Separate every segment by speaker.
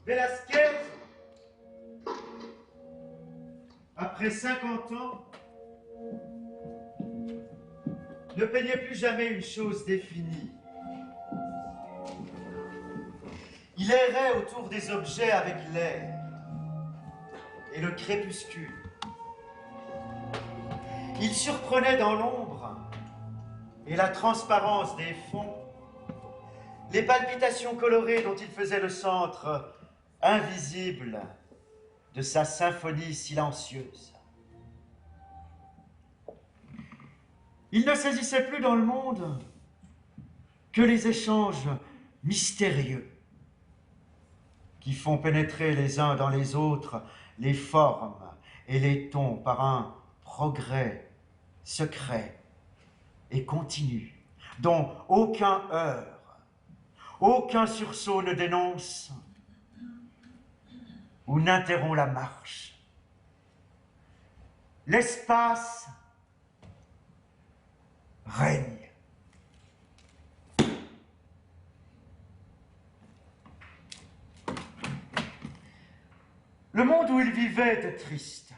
Speaker 1: Velasquez, après 50 ans, ne peignait plus jamais une chose définie. Il errait autour des objets avec l'air et le crépuscule. Il surprenait dans l'ombre et la transparence des fonds les palpitations colorées dont il faisait le centre invisible de sa symphonie silencieuse. Il ne saisissait plus dans le monde que les échanges mystérieux qui font pénétrer les uns dans les autres les formes et les tons par un progrès secret et continu, dont aucun heurt, aucun sursaut ne dénonce ou n'interrompt la marche. L'espace règne. Le monde où il vivait était triste.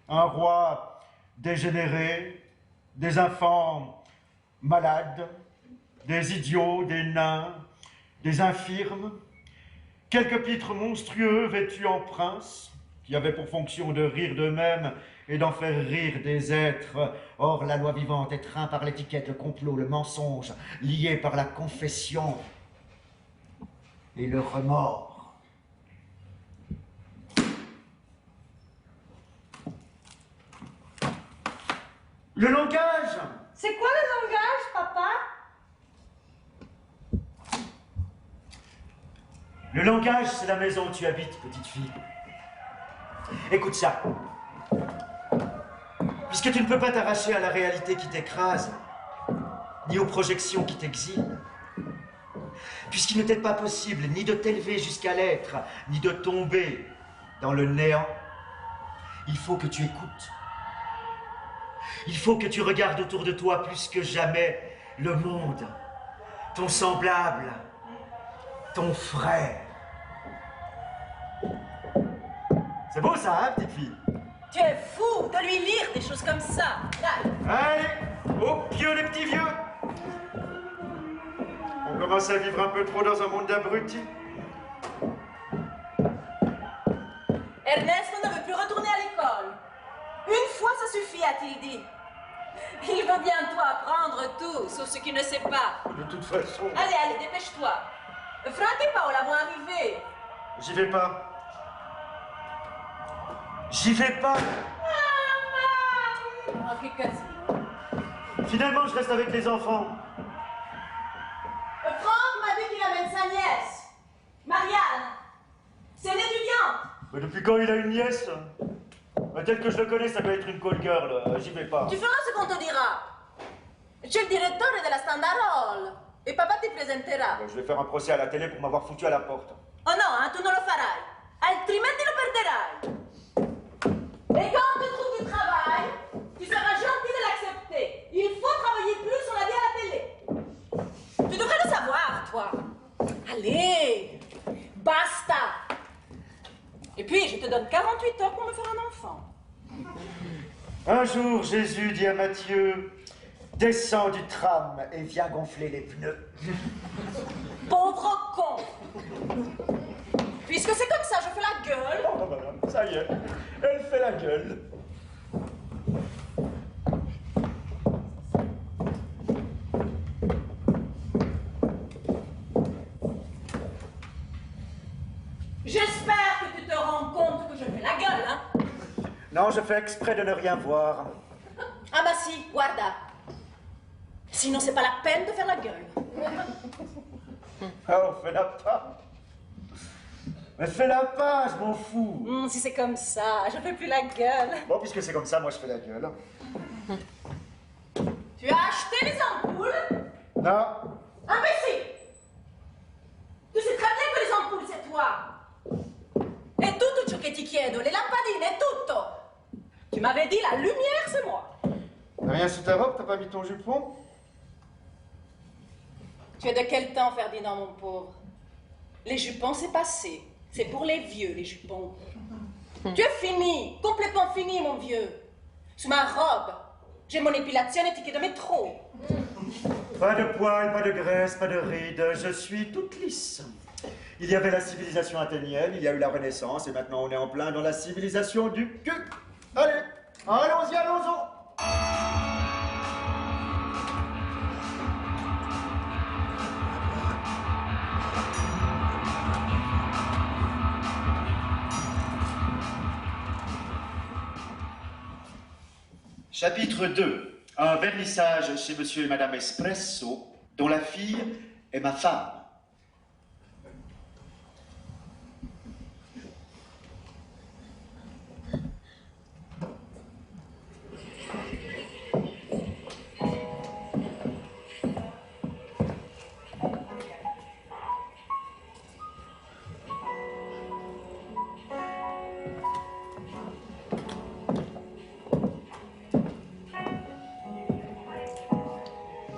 Speaker 1: Un roi dégénéré, des enfants malades, des idiots, des nains, des infirmes, quelques pitres monstrueux vêtus en princes, qui avaient pour fonction de rire d'eux-mêmes et d'en faire rire des êtres. Or, la loi vivante, étreint par l'étiquette, le complot, le mensonge, lié par la confession et le remords. Le langage!
Speaker 2: C'est quoi le langage, papa?
Speaker 1: Le langage, c'est la maison où tu habites, petite fille. Écoute ça. Puisque tu ne peux pas t'arracher à la réalité qui t'écrase, ni aux projections qui t'exilent, puisqu'il ne t'est pas possible ni de t'élever jusqu'à l'être, ni de tomber dans le néant, il faut que tu écoutes. Il faut que tu regardes autour de toi plus que jamais le monde, ton semblable, ton frère. C'est beau ça, hein, petite fille?
Speaker 2: Tu es fou de lui lire des choses comme ça. Là.
Speaker 1: Allez, au pieu les petits vieux. On commence à vivre un peu trop dans un monde d'abrutis.
Speaker 2: Ernesto ne veut plus retourner à l'école. Une fois, ça suffit, a-t-il dit. Il veut bientôt apprendre tout, sauf ce qu'il ne sait pas.
Speaker 1: De toute façon...
Speaker 2: Allez, allez, dépêche-toi. Franck et Paola vont arriver.
Speaker 1: J'y vais pas. J'y vais pas.
Speaker 2: Oh, que casino.
Speaker 1: Finalement, je reste avec les enfants.
Speaker 2: Franck m'a dit qu'il amène sa nièce. Marianne. C'est une étudiante.
Speaker 1: Mais depuis quand il a une nièce? Tel que je le connais, ça doit être une call girl. J'y vais pas.
Speaker 2: Tu feras ce qu'on te dira. C'è il direttore della Standarol. Et papa ti presenterà.
Speaker 1: Je vais faire un procès à la télé pour m'avoir foutu à la porte.
Speaker 2: Oh non, hein, tu non lo farai. Altrimenti lo perderai. Et quand tu trouves du travail, tu seras gentil de l'accepter. Il faut travailler plus, on l'a dit à la télé. Tu devrais le savoir, toi. Allez, basta. Et puis, je te donne 48 heures pour me faire un enfant.
Speaker 1: Un jour, Jésus dit à Matthieu, descends du tram et viens gonfler les pneus.
Speaker 2: Pauvre con. Puisque c'est comme ça, je fais la gueule.
Speaker 1: Oh, madame, ça y est, elle fait la gueule.
Speaker 2: J'espère que tu te rends compte que je fais la gueule, hein.
Speaker 1: Non, je fais exprès de ne rien voir.
Speaker 2: Ah bah si, guarda. Sinon, c'est pas la peine de faire la gueule.
Speaker 1: Oh, fais-la pas. Mais fais-la pas, je m'en fous.
Speaker 2: Si c'est comme ça, je fais plus la gueule.
Speaker 1: Bon, puisque c'est comme ça, moi je fais la gueule.
Speaker 2: Tu as acheté les ampoules?
Speaker 1: Non.
Speaker 2: Imbécile! Tu sais très bien que les ampoules, c'est toi. E tutto ciò che ti chiedo, le lampadine, è tutto. Tu m'avais dit la lumière, c'est moi.
Speaker 1: T'as rien sous ta robe, t'as pas mis ton jupon?
Speaker 2: Tu es de quel temps, Ferdinand, mon pauvre? Les jupons, c'est passé. C'est pour les vieux, les jupons. Tu es fini, complètement fini, mon vieux. Sous ma robe, j'ai mon épilation et ticket de métro.
Speaker 1: Pas de poils, pas de graisse, pas de rides, je suis toute lisse. Il y avait la civilisation athénienne, il y a eu la Renaissance, et maintenant on est en plein dans la civilisation du cul. Allez, allons-y, allons-y. Chapitre 2. Un vernissage chez Monsieur et Madame Espresso, dont la fille est ma femme.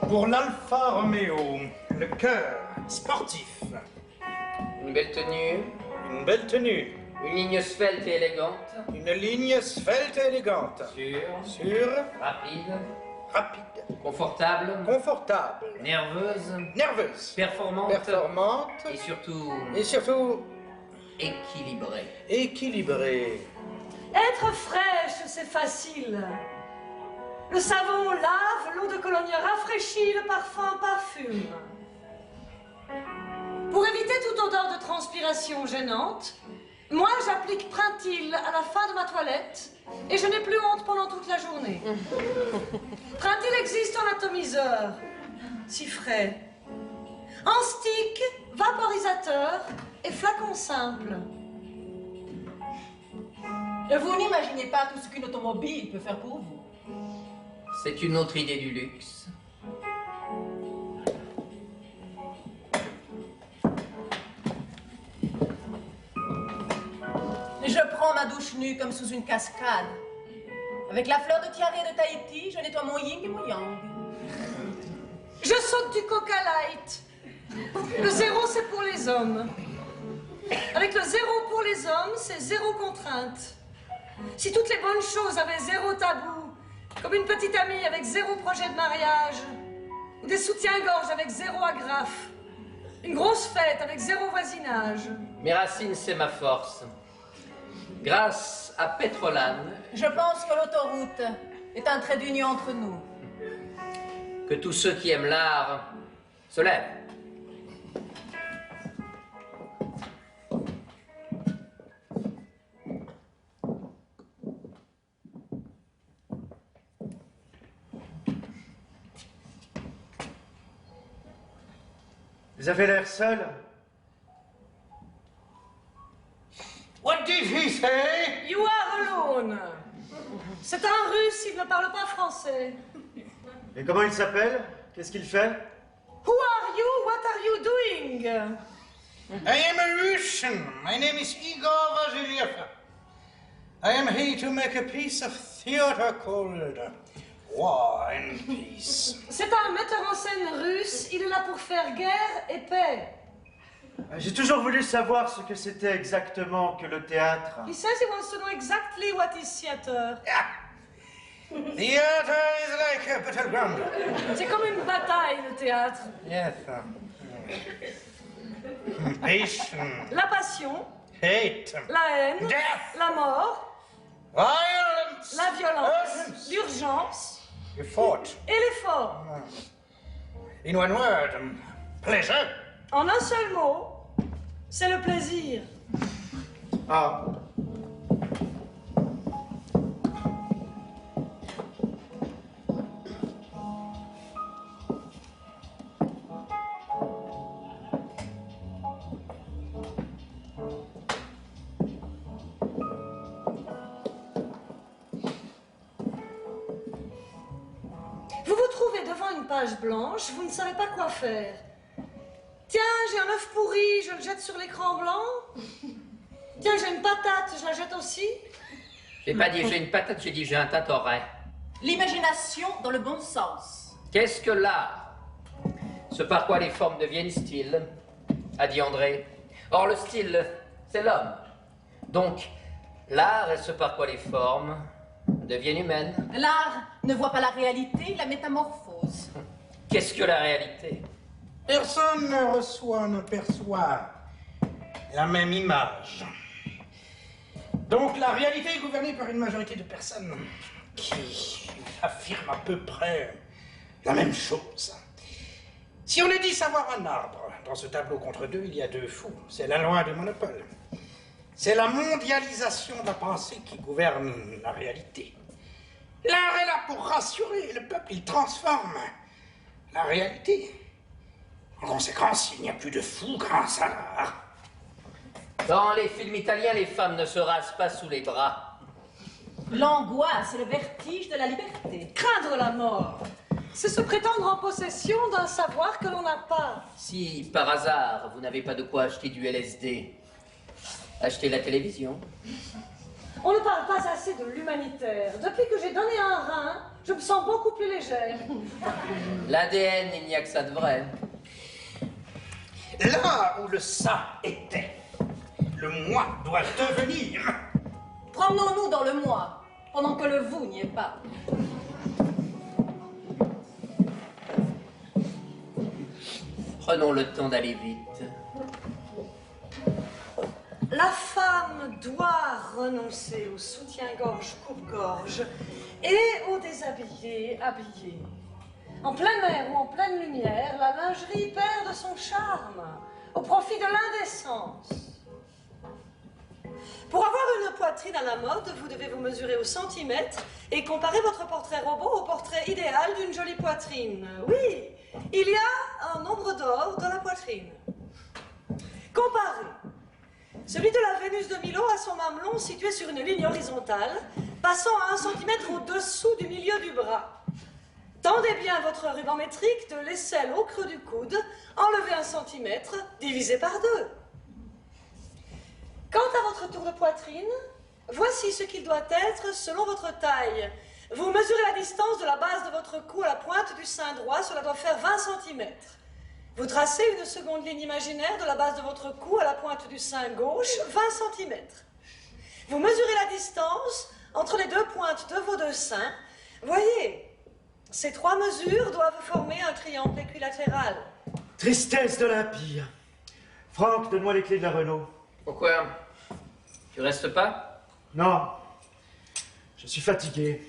Speaker 3: Pour l'Alfa Romeo, le cœur sportif.
Speaker 4: Une belle tenue,
Speaker 3: Une belle tenue.
Speaker 4: une ligne svelte et élégante,
Speaker 3: Une ligne svelte et élégante.
Speaker 4: sûre,
Speaker 3: Rapide.
Speaker 4: confortable,
Speaker 3: Confortable.
Speaker 4: nerveuse,
Speaker 3: Nerveuse.
Speaker 4: performante,
Speaker 3: Performante.
Speaker 4: et surtout
Speaker 3: Et surtout,
Speaker 4: équilibrée.
Speaker 3: équilibrée.
Speaker 5: Être fraîche, c'est facile. Le savon lave, l'eau de cologne rafraîchit, le parfum parfume. Pour éviter toute odeur de transpiration gênante, moi j'applique Printil à la fin de ma toilette et je n'ai plus honte pendant toute la journée. Printil existe en atomiseur, si frais, en stick, vaporisateur et flacon simple.
Speaker 2: Et vous n'imaginez pas tout ce qu'une automobile peut faire pour vous.
Speaker 4: C'est une autre idée du luxe.
Speaker 2: Je prends ma douche nue comme sous une cascade. Avec la fleur de tiare de Tahiti, je nettoie mon yin et mon yang.
Speaker 5: Je saute du Coca Light. Le zéro, c'est pour les hommes. Avec le zéro pour les hommes, c'est zéro contrainte. Si toutes les bonnes choses avaient zéro tabou, comme une petite amie avec zéro projet de mariage, ou des soutiens-gorge avec zéro agrafe, une grosse fête avec zéro voisinage.
Speaker 4: Mes racines, c'est ma force. Grâce à Pétrolane,
Speaker 2: Je pense que l'autoroute est un trait d'union entre nous.
Speaker 4: que tous ceux qui aiment l'art se lèvent.
Speaker 1: Vous avez l'air seul.
Speaker 3: What did he say?
Speaker 5: You are alone. C'est un russe, il ne parle pas français.
Speaker 1: Et comment il s'appelle? Qu'est-ce qu'il fait?
Speaker 5: Who are you? What are you doing?
Speaker 3: I am a Russian. My name is Igor Vasiliev. I am here to make a piece of theater called War and Peace.
Speaker 5: C'est un metteur en scène russe, il est là pour faire guerre et paix.
Speaker 1: J'ai toujours voulu savoir ce que c'était exactement que le théâtre.
Speaker 5: He says he wants to know exactly what is theater.
Speaker 3: Theater is like a battleground.
Speaker 5: C'est comme une bataille, le théâtre.
Speaker 3: Yes. Passion,
Speaker 5: La passion,
Speaker 3: hate,
Speaker 5: la haine,
Speaker 3: death,
Speaker 5: la mort,
Speaker 3: violence,
Speaker 5: la violence,
Speaker 3: urgence.
Speaker 5: l'urgence
Speaker 3: Effort.
Speaker 5: et l'effort.
Speaker 3: In one word, pleasure.
Speaker 5: En un seul mot, c'est le plaisir.
Speaker 1: Ah.
Speaker 5: Vous vous trouvez devant une page blanche, vous ne savez pas quoi faire. Tiens, j'ai un œuf pourri, je le jette sur l'écran blanc. Tiens, j'ai une patate, je la jette aussi.
Speaker 4: J'ai pas dit j'ai une patate, j'ai dit j'ai un tintoret.
Speaker 2: L'imagination dans le bon sens.
Speaker 4: Qu'est-ce que l'art? Ce par quoi les formes deviennent style, a dit André. Or, le style, c'est l'homme. Donc, l'art est ce par quoi les formes deviennent humaines.
Speaker 2: L'art ne voit pas la réalité, il la métamorphose.
Speaker 4: Qu'est-ce que la réalité?
Speaker 3: Personne ne perçoit la même image. Donc la réalité est gouvernée par une majorité de personnes qui affirment à peu près la même chose. Si on est 10 à voir un arbre, dans ce tableau contre 2, il y a 2 fous. C'est la loi du monopole. C'est la mondialisation de la pensée qui gouverne la réalité. L'art est là pour rassurer le peuple, il transforme la réalité. En conséquence, il n'y a plus de fous grâce à l'art.
Speaker 4: Dans les films italiens, les femmes ne se rasent pas sous les bras.
Speaker 2: L'angoisse et le vertige de la liberté.
Speaker 5: Craindre la mort, c'est se prétendre en possession d'un savoir que l'on n'a pas.
Speaker 4: Si, par hasard, vous n'avez pas de quoi acheter du LSD, achetez la télévision.
Speaker 5: On ne parle pas assez de l'humanitaire. Depuis que j'ai donné un rein, je me sens beaucoup plus légère.
Speaker 4: L'ADN, il n'y a que ça de vrai.
Speaker 3: Là où le ça était, le moi doit devenir.
Speaker 2: Promenons-nous dans le moi, pendant que le vous n'y est pas.
Speaker 4: Prenons le temps d'aller vite.
Speaker 5: La femme doit renoncer au soutien-gorge coupe-gorge et au déshabillé habillé. En plein air ou en pleine lumière, la lingerie perd de son charme au profit de l'indécence. Pour avoir une poitrine à la mode, vous devez vous mesurer au centimètre et comparer votre portrait robot au portrait idéal d'une jolie poitrine. Oui, il y a un nombre d'or dans la poitrine. Comparez. Celui de la Vénus de Milo a son mamelon situé sur une ligne horizontale, passant à 1 centimètre au-dessous du milieu du bras. Tendez bien votre ruban métrique de l'aisselle au creux du coude, enlevez 1 centimètre, divisé par 2. Quant à votre tour de poitrine, voici ce qu'il doit être selon votre taille. Vous mesurez la distance de la base de votre cou à la pointe du sein droit, cela doit faire 20 centimètres. Vous tracez une seconde ligne imaginaire de la base de votre cou à la pointe du sein gauche, 20 cm. Vous mesurez la distance entre les 2 pointes de vos 2 seins. Voyez, ces 3 mesures doivent former un triangle équilatéral.
Speaker 1: Tristesse de l'Empire. Franck, donne-moi les clés de la Renault.
Speaker 4: Pourquoi? Tu restes pas?
Speaker 1: Non, je suis fatigué.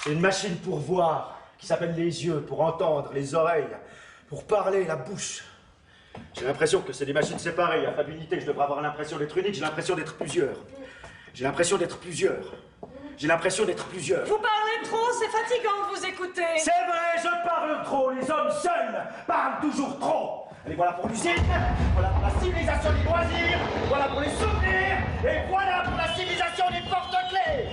Speaker 1: C'est une machine pour voir, qui s'appelle les yeux, pour entendre, les oreilles, pour parler, la bouche. J'ai l'impression que c'est des machines séparées. À d'unité, je devrais avoir l'impression d'être unique, j'ai l'impression d'être plusieurs. J'ai l'impression d'être plusieurs. J'ai l'impression d'être plusieurs.
Speaker 5: Vous parlez trop, c'est fatigant de vous écouter.
Speaker 1: C'est vrai, je parle trop. Les hommes seuls parlent toujours trop. Allez, voilà pour l'usine, voilà pour la civilisation des loisirs, voilà pour les souvenirs, et voilà pour la civilisation des porte-clés.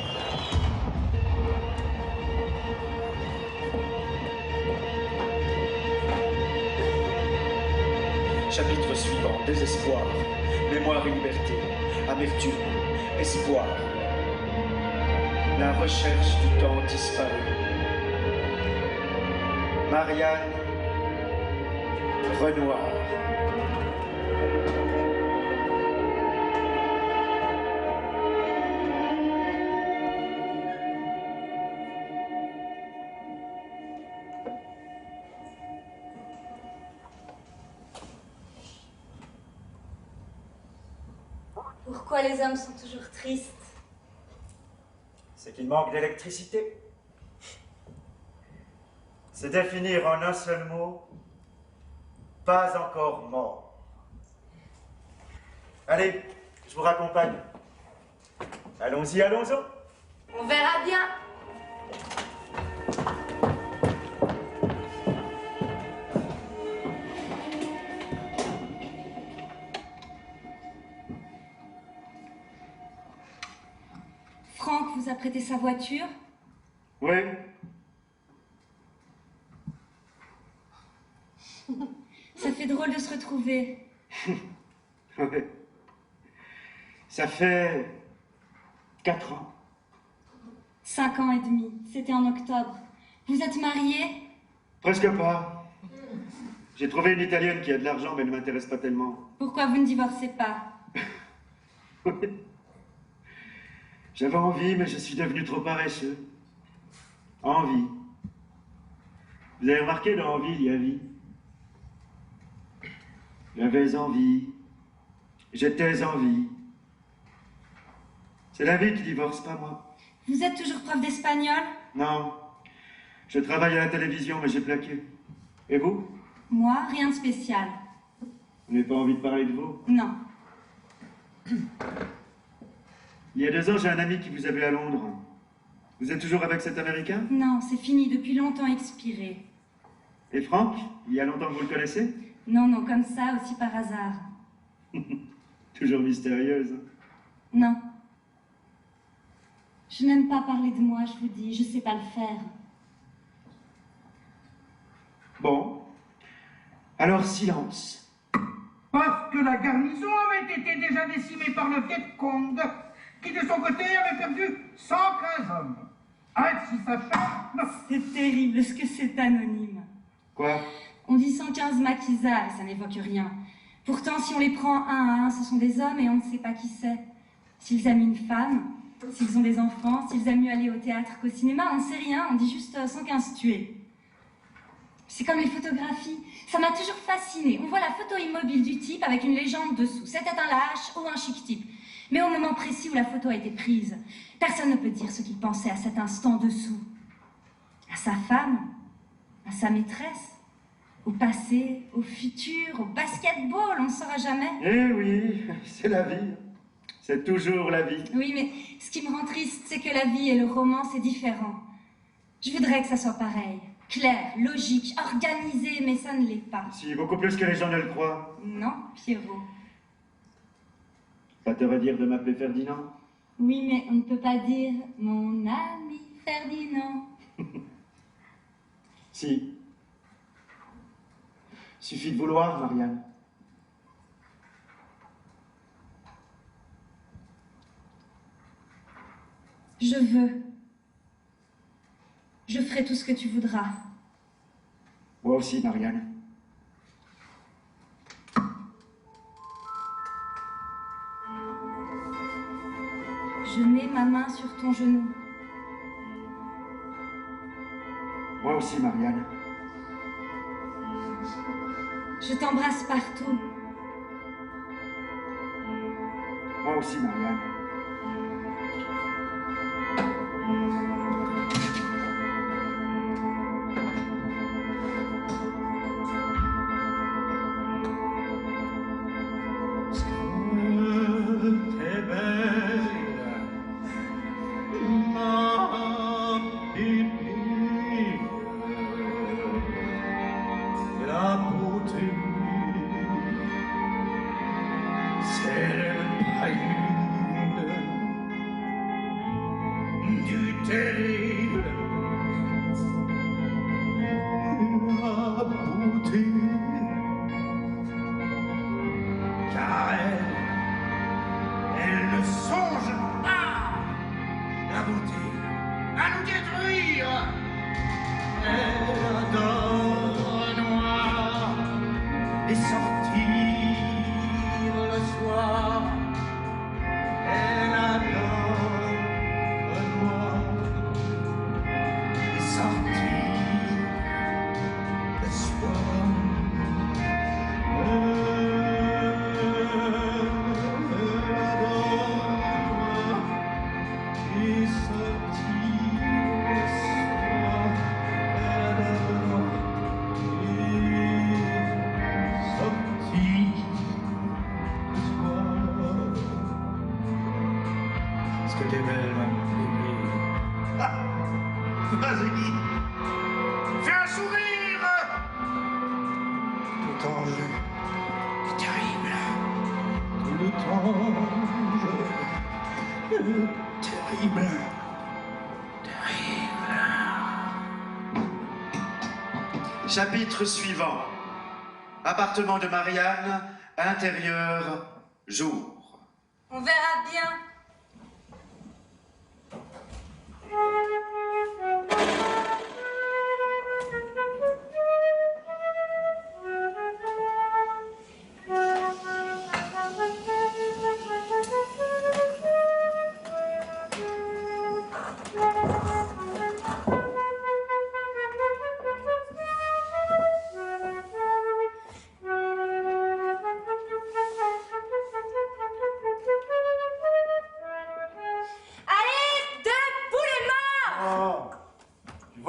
Speaker 1: Chapitre suivant, désespoir, mémoire et liberté, amertume, espoir. La recherche du temps disparu. Marianne Renoir.
Speaker 6: Pourquoi les hommes sont toujours tristes?
Speaker 1: C'est qu'il manque d'électricité. C'est définir en un seul mot, pas encore mort. Allez, je vous raccompagne. Allons-y, allons-y.
Speaker 6: On verra bien. Franck vous a prêté sa voiture?
Speaker 1: Oui.
Speaker 6: Ça fait drôle de se retrouver.
Speaker 1: Oui. Ça fait 4 ans.
Speaker 6: 5 ans et demi. C'était en octobre. Vous êtes mariés?
Speaker 1: Presque pas. J'ai trouvé une Italienne qui a de l'argent, mais elle ne m'intéresse pas tellement.
Speaker 6: Pourquoi vous ne divorcez pas?
Speaker 1: J'avais envie, mais je suis devenu trop paresseux. Envie. Vous avez remarqué, dans envie, il y a vie. J'avais envie. J'étais en vie. C'est la vie qui divorce, pas moi.
Speaker 6: Vous êtes toujours prof d'espagnol?
Speaker 1: Non. Je travaille à la télévision, mais j'ai plaqué. Et vous?
Speaker 6: Moi, rien de spécial.
Speaker 1: Vous n'avez pas envie de parler de vous?
Speaker 6: Non.
Speaker 1: Il y a 2 ans, j'ai un ami qui vous a vu à Londres. Vous êtes toujours avec cet Américain?
Speaker 6: Non, c'est fini, depuis longtemps expiré.
Speaker 1: Et Franck? Il y a longtemps que vous le connaissez?
Speaker 6: Non, non, comme ça, aussi par hasard.
Speaker 1: Toujours mystérieuse.
Speaker 6: Non. Je n'aime pas parler de moi, je vous dis, je sais pas le faire.
Speaker 1: Bon. Alors, silence.
Speaker 3: Parce que la garnison avait été déjà décimée par le Viet Cong, qui de son côté avait perdu 115 hommes. Ainsi s'acharne.
Speaker 6: C'est terrible ce que c'est anonyme.
Speaker 1: Quoi?
Speaker 6: On dit 115 maquisards et ça n'évoque rien. Pourtant, si on les prend un à un, ce sont des hommes et on ne sait pas qui c'est. S'ils aiment une femme, s'ils ont des enfants, s'ils aiment mieux aller au théâtre qu'au cinéma, on ne sait rien, on dit juste 115 tués. C'est comme les photographies. Ça m'a toujours fascinée. On voit la photo immobile du type avec une légende dessous. C'était un lâche ou un chic type. Mais au moment précis où la photo a été prise, personne ne peut dire ce qu'il pensait à cet instant dessous. À sa femme, à sa maîtresse, au passé, au futur, au basketball, on ne saura jamais.
Speaker 1: Eh oui, c'est la vie. C'est toujours la vie.
Speaker 6: Oui, mais ce qui me rend triste, c'est que la vie et le roman, c'est différent. Je voudrais que ça soit pareil. Clair, logique, organisé, mais ça ne l'est pas.
Speaker 1: Si, beaucoup plus que les gens ne le croient.
Speaker 6: Non, Pierrot.
Speaker 1: Pas te redire de m'appeler Ferdinand?
Speaker 6: Oui, mais on ne peut pas dire mon ami Ferdinand.
Speaker 1: Si. Suffit de vouloir, Marianne.
Speaker 6: Je veux. Je ferai tout ce que tu voudras.
Speaker 1: Moi aussi, Marianne.
Speaker 6: Je mets ma main sur ton genou.
Speaker 1: Moi aussi, Marianne.
Speaker 6: Je t'embrasse partout.
Speaker 1: Moi aussi, Marianne.
Speaker 3: T'es belle, ma pupille, la beauté, c'est le prélude du terrible. La beauté, car elle ne songe pas, la beauté, à nous détruire. Elle adore noir et sortir le soir. Elle adore noir et sortir le soir. Est-ce que t'es belle, ma bébé? Ah, vas-y, fais un sourire. Tout ange est terrible. Tout ange est terrible. Terrible.
Speaker 1: Chapitre suivant. Appartement de Marianne, intérieur, jour.
Speaker 2: On verra bien.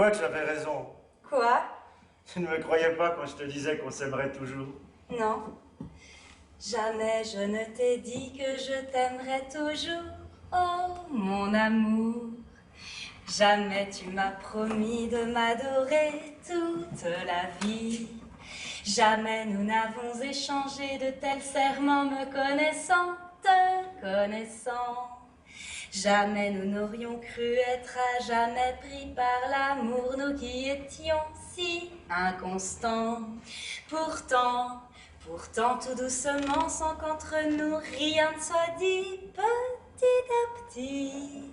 Speaker 1: vois que j'avais raison.
Speaker 6: Quoi?
Speaker 1: Tu ne me croyais pas quand je te disais qu'on s'aimerait toujours.
Speaker 6: Non. Jamais je ne t'ai dit que je t'aimerais toujours, oh mon amour. Jamais tu m'as promis de m'adorer toute la vie. Jamais nous n'avons échangé de tels serments me connaissant, te connaissant. Jamais nous n'aurions cru être à jamais pris par l'amour, nous qui étions si inconstants. Pourtant, tout doucement, sans qu'entre nous rien ne soit dit, petit à petit,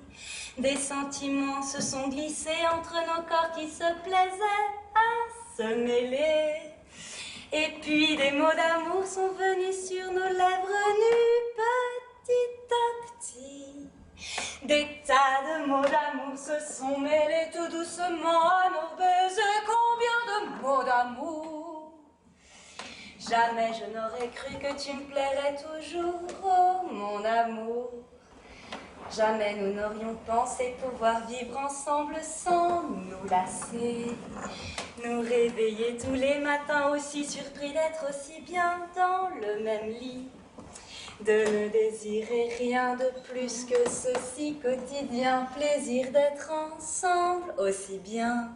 Speaker 6: des sentiments se sont glissés entre nos corps qui se plaisaient à se mêler. Et puis des mots d'amour sont venus sur nos lèvres nues, petit à petit. Des tas de mots d'amour se sont mêlés tout doucement à nos baisers. Combien de mots d'amour! Jamais je n'aurais cru que tu me plairais toujours, oh mon amour. Jamais nous n'aurions pensé pouvoir vivre ensemble sans nous lasser. Nous réveiller tous les matins aussi surpris d'être aussi bien dans le même lit. De ne désirer rien de plus que ceci, quotidien plaisir d'être ensemble aussi bien.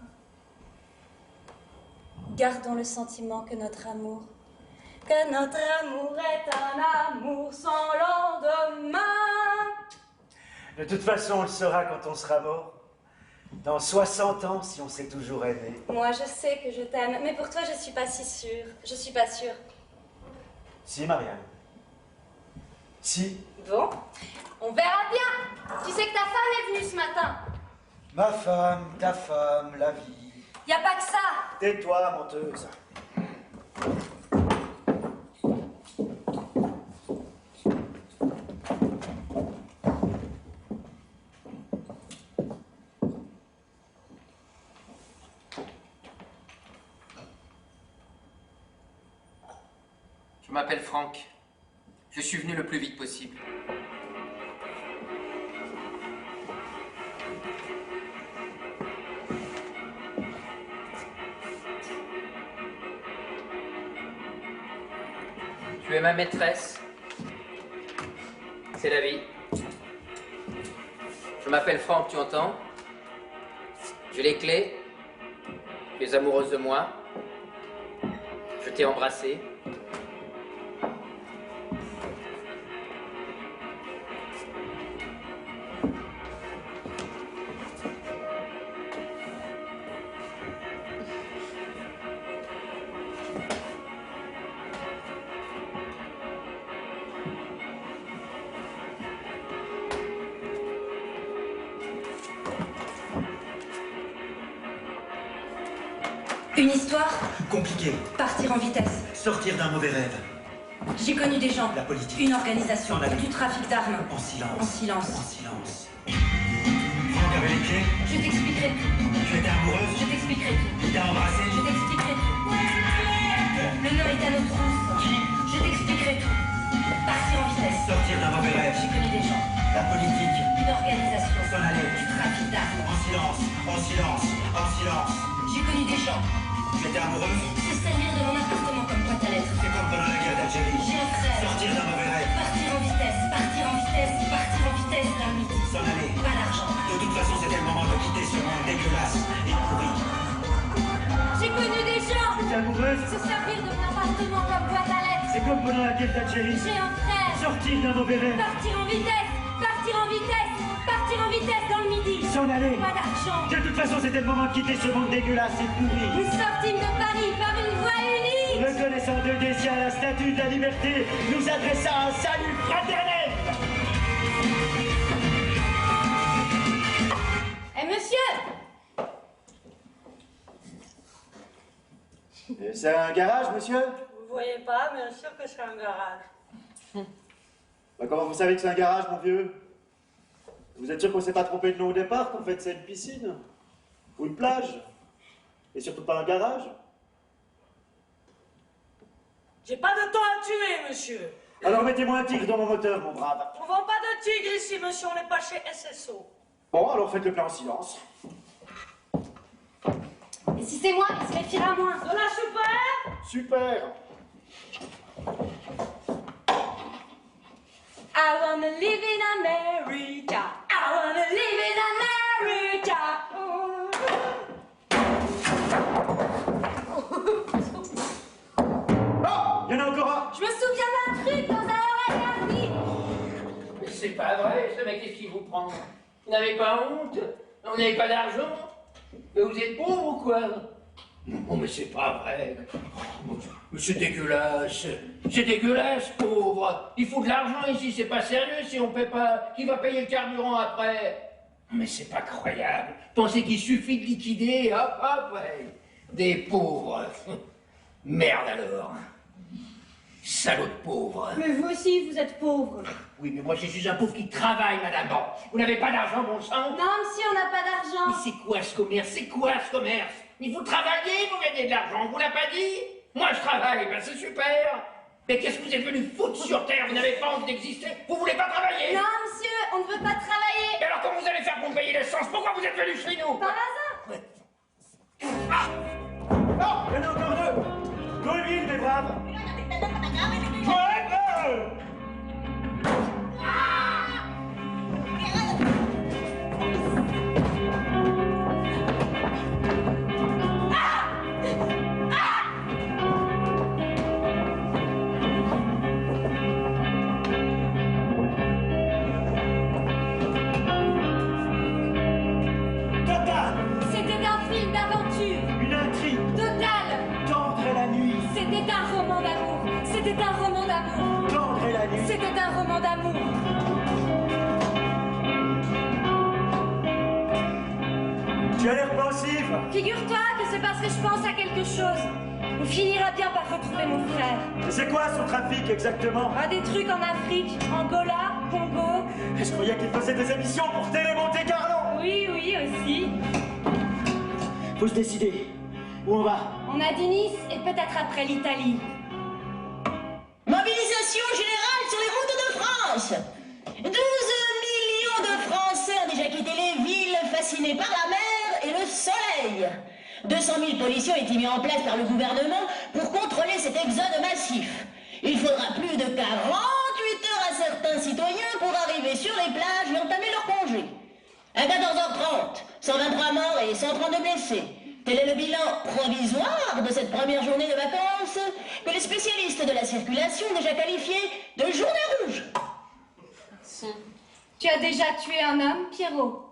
Speaker 6: Gardons le sentiment que notre amour est un amour sans lendemain.
Speaker 1: De toute façon, on le saura quand on sera mort. Dans 60 ans, si on s'est toujours aimé.
Speaker 6: Moi, je sais que je t'aime, mais pour toi, je suis pas si sûre. Je suis pas sûre.
Speaker 1: Si, Marianne. Si.
Speaker 6: Bon, on verra bien. Tu sais que ta femme est venue ce matin.
Speaker 1: Ma femme, ta femme, la vie.
Speaker 6: Y a pas que ça.
Speaker 1: Tais-toi, menteuse.
Speaker 4: Je m'appelle Franck. Je suis venu le plus vite possible. Tu es ma maîtresse. C'est la vie. Je m'appelle Franck, tu entends? J'ai les clés. Tu es amoureuse de moi. Je t'ai embrassé.
Speaker 6: Une histoire?
Speaker 7: Compliqué.
Speaker 6: Partir en vitesse.
Speaker 7: Sortir d'un mauvais rêve.
Speaker 6: J'ai connu des gens.
Speaker 7: La politique.
Speaker 6: Une organisation.
Speaker 7: Dans la vie.
Speaker 6: Du trafic d'armes.
Speaker 7: En silence.
Speaker 6: En silence.
Speaker 7: En silence. Franck avait les clés.
Speaker 6: Je t'expliquerai tout.
Speaker 7: Tu étais amoureuse.
Speaker 6: Je t'expliquerai tout.
Speaker 7: Il t'a embrassé.
Speaker 6: Je t'expliquerai tout. Le nom est à nos trousses.
Speaker 7: Qui?
Speaker 6: Je t'expliquerai tout. Partir en vitesse.
Speaker 7: Sortir d'un mauvais rêve.
Speaker 6: J'ai connu des gens.
Speaker 7: La politique.
Speaker 6: Une organisation.
Speaker 7: S'en aller.
Speaker 6: Du trafic d'armes.
Speaker 7: En silence. En silence. En silence.
Speaker 6: J'ai connu des gens.
Speaker 7: Tu étais amoureuse.
Speaker 6: Se servir de mon appartement comme boîte à lettres.
Speaker 7: C'est comme pendant la guerre d'Algérie.
Speaker 6: J'ai un frère.
Speaker 7: Sortir d'un mauvais rêve.
Speaker 6: Partir en vitesse. Partir en vitesse. Partir en vitesse dans le midi.
Speaker 7: S'en aller.
Speaker 6: Pas d'argent.
Speaker 7: De toute façon, c'était le moment de quitter ce monde dégueulasse et pourri.
Speaker 6: J'ai connu des gens.
Speaker 1: Tu es amoureuse?
Speaker 6: Se servir de mon appartement comme boîte à lettres.
Speaker 1: C'est comme pendant la guerre d'Algérie.
Speaker 6: J'ai un frère.
Speaker 1: Sortir d'un mauvais rêve.
Speaker 6: Partir en vitesse. Partir en vitesse. Partir en vitesse dans le midi.
Speaker 1: S'en aller.
Speaker 6: Pas d'argent.
Speaker 1: De toute façon, c'était le moment de quitter ce monde dégueulasse et pourri.
Speaker 6: Nous sortîmes de Paris par une voie unique.
Speaker 1: Reconnaissant de Dessia la statue de la liberté, nous adressa un salut fraternel.
Speaker 6: Eh monsieur!
Speaker 1: C'est un garage, monsieur?
Speaker 2: Vous voyez pas, bien sûr que c'est un garage.
Speaker 1: Bah, comment vous savez que c'est un garage, mon vieux? Vous êtes sûr qu'on s'est pas trompé de nom au départ, qu'en fait c'est une piscine? Ou une plage? Et surtout pas un garage?
Speaker 2: J'ai pas de temps à tuer, monsieur.
Speaker 1: Alors mettez-moi un tigre dans mon moteur, mon brave.
Speaker 2: On vend pas de tigre ici, monsieur, on n'est pas chez SSO.
Speaker 1: Bon, alors faites le plein en silence.
Speaker 6: Si c'est moi, il se méfiera moins.
Speaker 2: Zola super.
Speaker 1: Super.
Speaker 6: I wanna live in America. I wanna live in America.
Speaker 1: Oh, il y en a encore un.
Speaker 6: Je me souviens d'un truc dans un oreille garni.
Speaker 4: Mais c'est pas vrai, ce mec, qu'est-ce qu'il vous prend? Vous n'avez pas honte? Vous n'avez pas d'argent? Mais vous êtes pauvre ou quoi? Non, mais c'est pas vrai. Mais c'est dégueulasse. C'est dégueulasse, pauvre. Il faut de l'argent ici, c'est pas sérieux si on paie pas. Qui va payer le carburant après? Mais c'est pas croyable. Pensez qu'il suffit de liquider, hop, hop, ouais. Des pauvres. Merde alors. Salaud de pauvre.
Speaker 6: Mais vous aussi, vous êtes pauvre.
Speaker 4: Oui, mais moi je suis un pauvre qui travaille, madame. Bon, vous n'avez pas d'argent, bon sang?
Speaker 6: Non, monsieur, on n'a pas
Speaker 4: Mais
Speaker 6: d'argent.
Speaker 4: c'est quoi ce commerce? C'est quoi ce commerce? Mais vous travaillez, vous gagnez de l'argent, on vous l'a pas dit? Moi je travaille, ben c'est super. Mais qu'est-ce que vous êtes venu foutre sur Terre? Vous n'avez pas envie d'exister? Vous voulez pas travailler?
Speaker 6: Non, monsieur, on ne veut pas travailler.
Speaker 4: Et alors comment vous allez faire pour me payer l'essence? Pourquoi vous êtes venu chez nous?
Speaker 6: Par hasard.
Speaker 1: Oh, il y en a encore deux. Go-Emile, mes braves.
Speaker 6: C'était un film d'aventure.
Speaker 1: Une intrigue.
Speaker 6: Total.
Speaker 1: Tendre est la nuit.
Speaker 6: C'était un roman d'amour. C'était un roman d'amour.
Speaker 1: Tendre est la nuit.
Speaker 6: C'était un roman d'amour.
Speaker 1: Tu as l'air pensive.
Speaker 6: Figure-toi que c'est parce que je pense à quelque chose. On finira bien par retrouver mon frère.
Speaker 1: Mais c'est quoi son trafic exactement?
Speaker 6: Ah, des trucs en Afrique, Angola, Congo.
Speaker 1: Je croyais qu'il faisait des émissions pour Télé Monte Carlo.
Speaker 6: Oui, oui, aussi.
Speaker 1: Faut se décider. Où on va?
Speaker 6: On a dit Nice et peut-être après l'Italie.
Speaker 2: Mobilisation générale sur les routes de France. 12 millions de Français ont déjà quitté les villes fascinés par la mer et le soleil. 200 000 policiers ont été mis en place par le gouvernement pour contrôler cet exode massif. Il faudra plus de 48 heures à certains citoyens pour arriver sur les plages et entamer leur congé. À 14h30, 123 morts et 132 blessés. Tel est le bilan provisoire de cette première journée de vacances que les spécialistes de la circulation ont déjà qualifié de journée rouge.
Speaker 6: Tu as déjà tué un homme, Pierrot?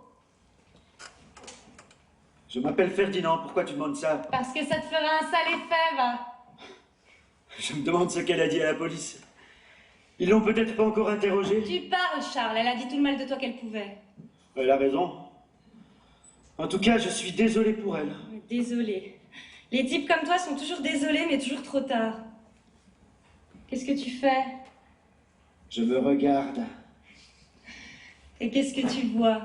Speaker 1: Je m'appelle Ferdinand, pourquoi tu demandes ça?
Speaker 6: Parce que ça te fera un sale effet, va.
Speaker 1: Je me demande ce qu'elle a dit à la police. Ils l'ont peut-être pas encore interrogée.
Speaker 6: Tu parles, Charles. Elle a dit tout le mal de toi qu'elle pouvait.
Speaker 1: Elle a raison. En tout cas, je suis désolé pour elle.
Speaker 6: Désolée. Les types comme toi sont toujours désolés, mais toujours trop tard. Qu'est-ce que tu fais?
Speaker 1: Je me regarde.
Speaker 6: Et qu'est-ce que tu vois?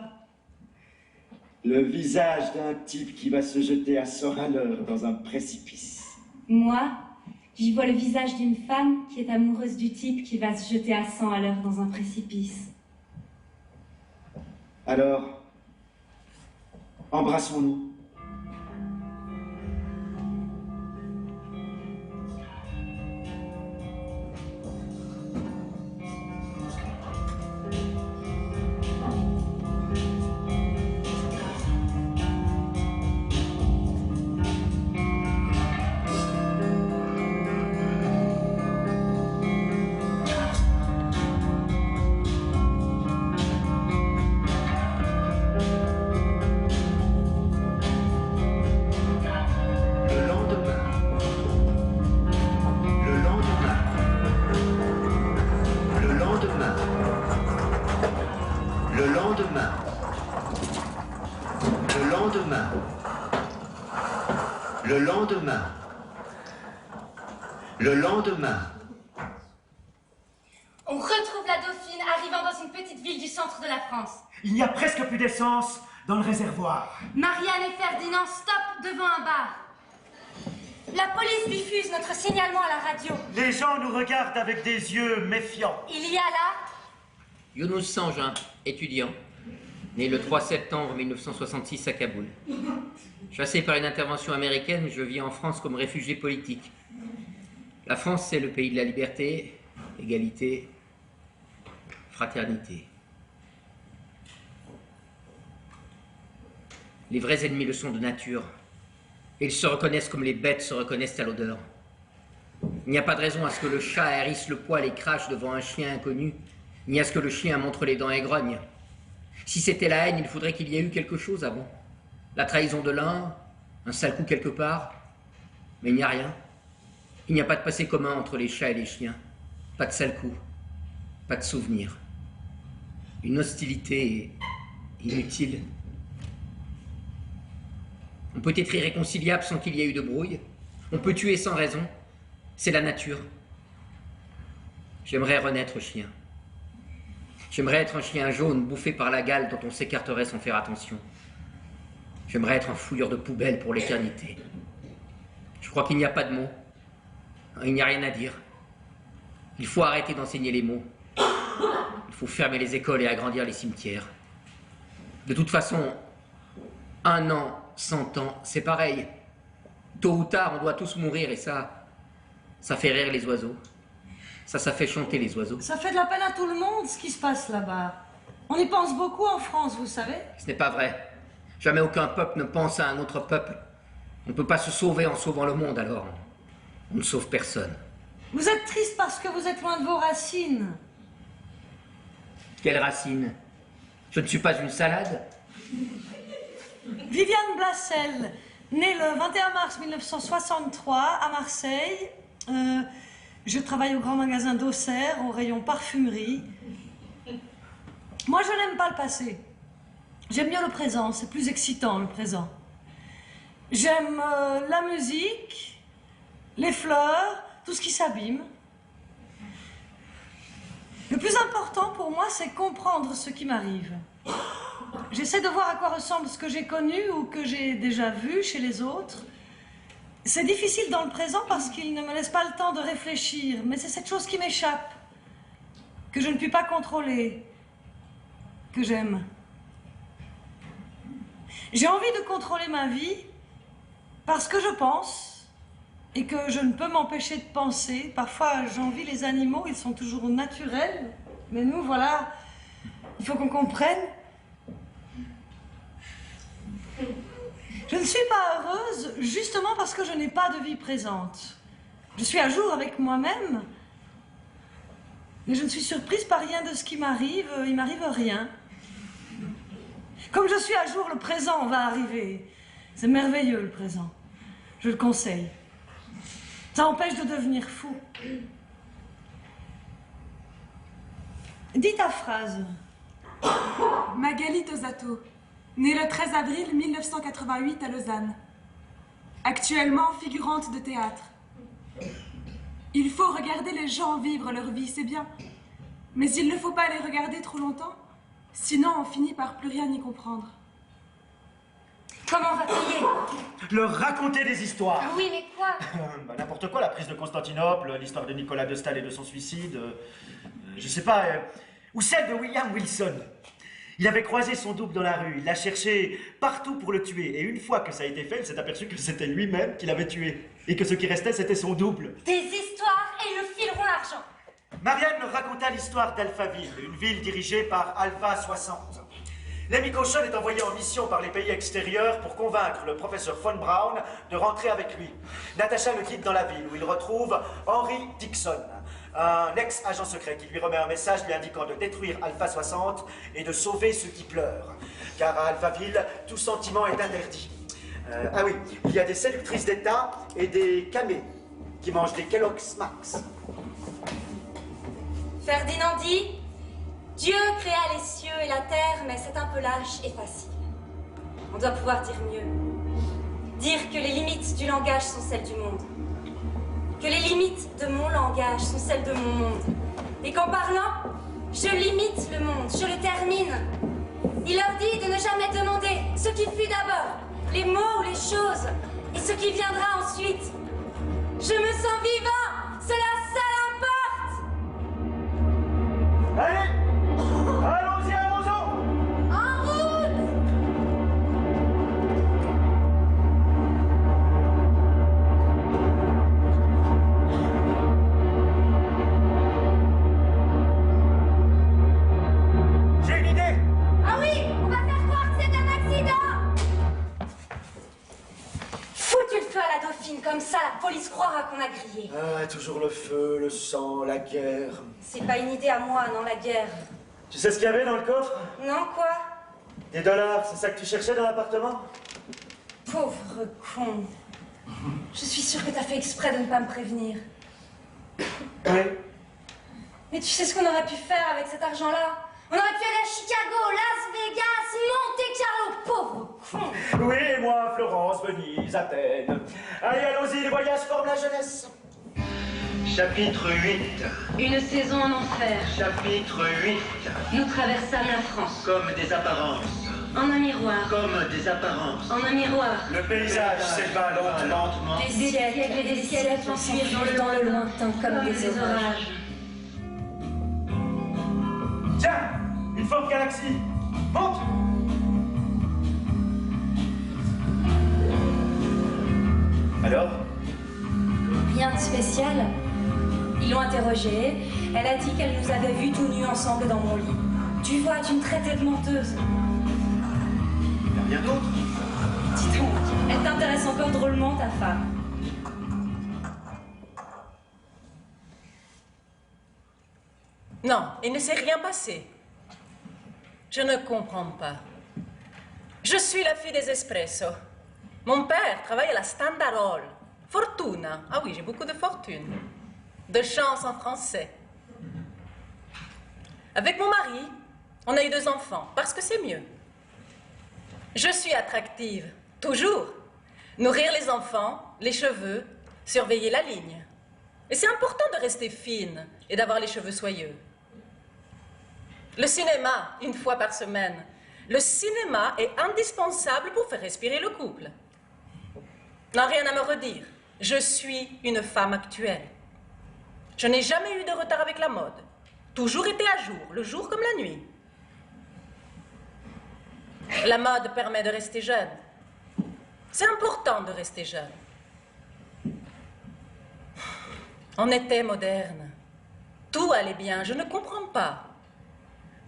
Speaker 1: Le visage d'un type qui va se jeter à 100 à l'heure dans un précipice.
Speaker 6: Moi, j'y vois le visage d'une femme qui est amoureuse du type qui va se jeter à 100 à l'heure dans un précipice.
Speaker 1: Alors, embrassons-nous.
Speaker 8: Le lendemain.
Speaker 6: On retrouve la Dauphine arrivant dans une petite ville du centre de la France.
Speaker 1: Il n'y a presque plus d'essence dans le réservoir.
Speaker 6: Marianne et Ferdinand stoppent devant un bar. La police diffuse notre signalement à la radio.
Speaker 1: Les gens nous regardent avec des yeux méfiants.
Speaker 6: Il y a là...
Speaker 4: Younous Sangin, étudiant, né le 3 septembre 1966 à Kaboul. Chassé par une intervention américaine, je vis en France comme réfugié politique. La France, c'est le pays de la liberté, égalité, fraternité. Les vrais ennemis le sont de nature. Et ils se reconnaissent comme les bêtes se reconnaissent à l'odeur. Il n'y a pas de raison à ce que le chat hérisse le poil et crache devant un chien inconnu, ni à ce que le chien montre les dents et grogne. Si c'était la haine, il faudrait qu'il y ait eu quelque chose avant. La trahison de l'un, un sale coup quelque part, mais il n'y a rien. Il n'y a pas de passé commun entre les chats et les chiens. Pas de sale coup, pas de souvenir. Une hostilité inutile. On peut être irréconciliable sans qu'il y ait eu de brouille. On peut tuer sans raison. C'est la nature. J'aimerais renaître chien. J'aimerais être un chien jaune bouffé par la gale dont on s'écarterait sans faire attention. J'aimerais être un fouilleur de poubelle pour l'éternité. Je crois qu'il n'y a pas de mots. Il n'y a rien à dire. Il faut arrêter d'enseigner les mots. Il faut fermer les écoles et agrandir les cimetières. De toute façon, 1 an, 100 ans, c'est pareil. Tôt ou tard, on doit tous mourir et ça fait rire les oiseaux. Ça fait chanter les oiseaux.
Speaker 5: Ça fait de la peine à tout le monde, ce qui se passe là-bas. On y pense beaucoup en France, vous savez.
Speaker 4: Ce n'est pas vrai. Jamais aucun peuple ne pense à un autre peuple. On ne peut pas se sauver en sauvant le monde, alors on ne sauve personne.
Speaker 5: Vous êtes triste parce que vous êtes loin de vos racines.
Speaker 4: Quelle racine? Je ne suis pas une salade.
Speaker 5: Viviane Blassel, née le 21 mars 1963 à Marseille. Je travaille au grand magasin d'Auxerre, au rayon parfumerie. Moi, je n'aime pas le passé. J'aime mieux le présent, c'est plus excitant, le présent. J'aime la musique, les fleurs, tout ce qui s'abîme. Le plus important pour moi, c'est comprendre ce qui m'arrive. J'essaie de voir à quoi ressemble ce que j'ai connu ou que j'ai déjà vu chez les autres. C'est difficile dans le présent parce qu'il ne me laisse pas le temps de réfléchir, mais c'est cette chose qui m'échappe, que je ne puis pas contrôler, que j'aime. J'ai envie de contrôler ma vie parce que je pense et que je ne peux m'empêcher de penser. Parfois, j'envie les animaux, ils sont toujours naturels, mais nous, voilà, il faut qu'on comprenne. Je ne suis pas heureuse justement parce que je n'ai pas de vie présente. Je suis à jour avec moi-même, mais je ne suis surprise par rien de ce qui m'arrive, il m'arrive rien. Comme je suis à jour, le présent va arriver. C'est merveilleux le présent, je le conseille. Ça empêche de devenir fou. Dis ta phrase.
Speaker 8: Magali Tosato, née le 13 avril 1988 à Lausanne. Actuellement figurante de théâtre. Il faut regarder les gens vivre leur vie, c'est bien. Mais il ne faut pas les regarder trop longtemps, sinon on finit par plus rien y comprendre.
Speaker 6: Comment rapailler?
Speaker 1: Leur raconter des histoires.
Speaker 6: Oui, mais quoi?
Speaker 1: N'importe quoi, la prise de Constantinople, l'histoire de Nicolas de Staël et de son suicide. Je sais pas. Ou celle de William Wilson. Il avait croisé son double dans la rue, il l'a cherché partout pour le tuer. Et une fois que ça a été fait, il s'est aperçu que c'était lui-même qui l'avait tué. Et que ce qui restait, c'était son double.
Speaker 6: Des histoires et ils nous fileront l'argent.
Speaker 1: Marianne leur raconta l'histoire d'Alphaville, une ville dirigée par Alpha 60. Lemmy Cauchon est envoyé en mission par les pays extérieurs pour convaincre le professeur Von Braun de rentrer avec lui. Natasha le guide dans la ville où il retrouve Henry Dixon, un ex-agent secret qui lui remet un message lui indiquant de détruire Alpha 60 et de sauver ceux qui pleurent. Car à Alphaville, tout sentiment est interdit. Ah oui, il y a des séductrices d'État et des camés qui mangent des Kellogg's Max.
Speaker 6: Ferdinand dit: Dieu créa les cieux et la terre, mais c'est un peu lâche et facile. On doit pouvoir dire mieux. Dire que les limites du langage sont celles du monde. Que les limites de mon langage sont celles de mon monde. Et qu'en parlant, je limite le monde, je le termine. Il leur dit de ne jamais demander ce qui fut d'abord, les mots ou les choses, et ce qui viendra ensuite. Je me sens vivant, cela seul importe.
Speaker 1: Allez, allons-y, allons-y.
Speaker 6: En route! moi qu'on a grillé.
Speaker 1: Ah, toujours le feu, le sang, la guerre.
Speaker 6: C'est pas une idée à moi, non, la guerre.
Speaker 1: Tu sais ce qu'il y avait dans le coffre?
Speaker 6: Non, quoi?
Speaker 1: Des dollars, c'est ça que tu cherchais dans l'appartement?
Speaker 6: Pauvre con. Je suis sûre que t'as fait exprès de ne pas me prévenir.
Speaker 1: Oui.
Speaker 6: Mais tu sais ce qu'on aurait pu faire avec cet argent-là? On aurait pu aller à Chicago, Las Vegas, Monte Carlo, pauvre con.
Speaker 1: Oui, et moi, Florence, Venise, Athènes. Allez, allons-y, les voyages forment la jeunesse.
Speaker 9: Chapitre 8.
Speaker 6: Une saison en enfer.
Speaker 9: Chapitre 8.
Speaker 6: Nous traversâmes la France.
Speaker 9: Comme des apparences.
Speaker 6: En un miroir.
Speaker 9: Comme des apparences.
Speaker 6: En un miroir.
Speaker 1: Le paysage s'éleva lentement.
Speaker 6: Des siècles et des siècles s'enfuirent dans le lointain comme des orages.
Speaker 1: Tiens, une forme galaxie. Monte! Alors?
Speaker 6: Rien de spécial. Ils l'ont interrogée. Elle a dit qu'elle nous avait vus tout nus ensemble dans mon lit. Tu vois, tu me traitais de menteuse.
Speaker 1: Rien d'autre?
Speaker 6: Dis donc, elle t'intéresse encore drôlement, ta femme.
Speaker 2: Non, il ne s'est rien passé. Je ne comprends pas. Je suis la fille des espressos. Mon père travaille à la Standard Oil. Fortuna. Ah oui, j'ai beaucoup de fortune. De chance en français. Avec mon mari, on a eu 2 enfants, parce que c'est mieux. Je suis attractive, toujours. Nourrir les enfants, les cheveux, surveiller la ligne. Et c'est important de rester fine et d'avoir les cheveux soyeux. Le cinéma, 1 fois par semaine. Le cinéma est indispensable pour faire respirer le couple. Non, rien à me redire. Je suis une femme actuelle. Je n'ai jamais eu de retard avec la mode. Toujours été à jour, le jour comme la nuit. La mode permet de rester jeune. C'est important de rester jeune. On était moderne. Tout allait bien, je ne comprends pas.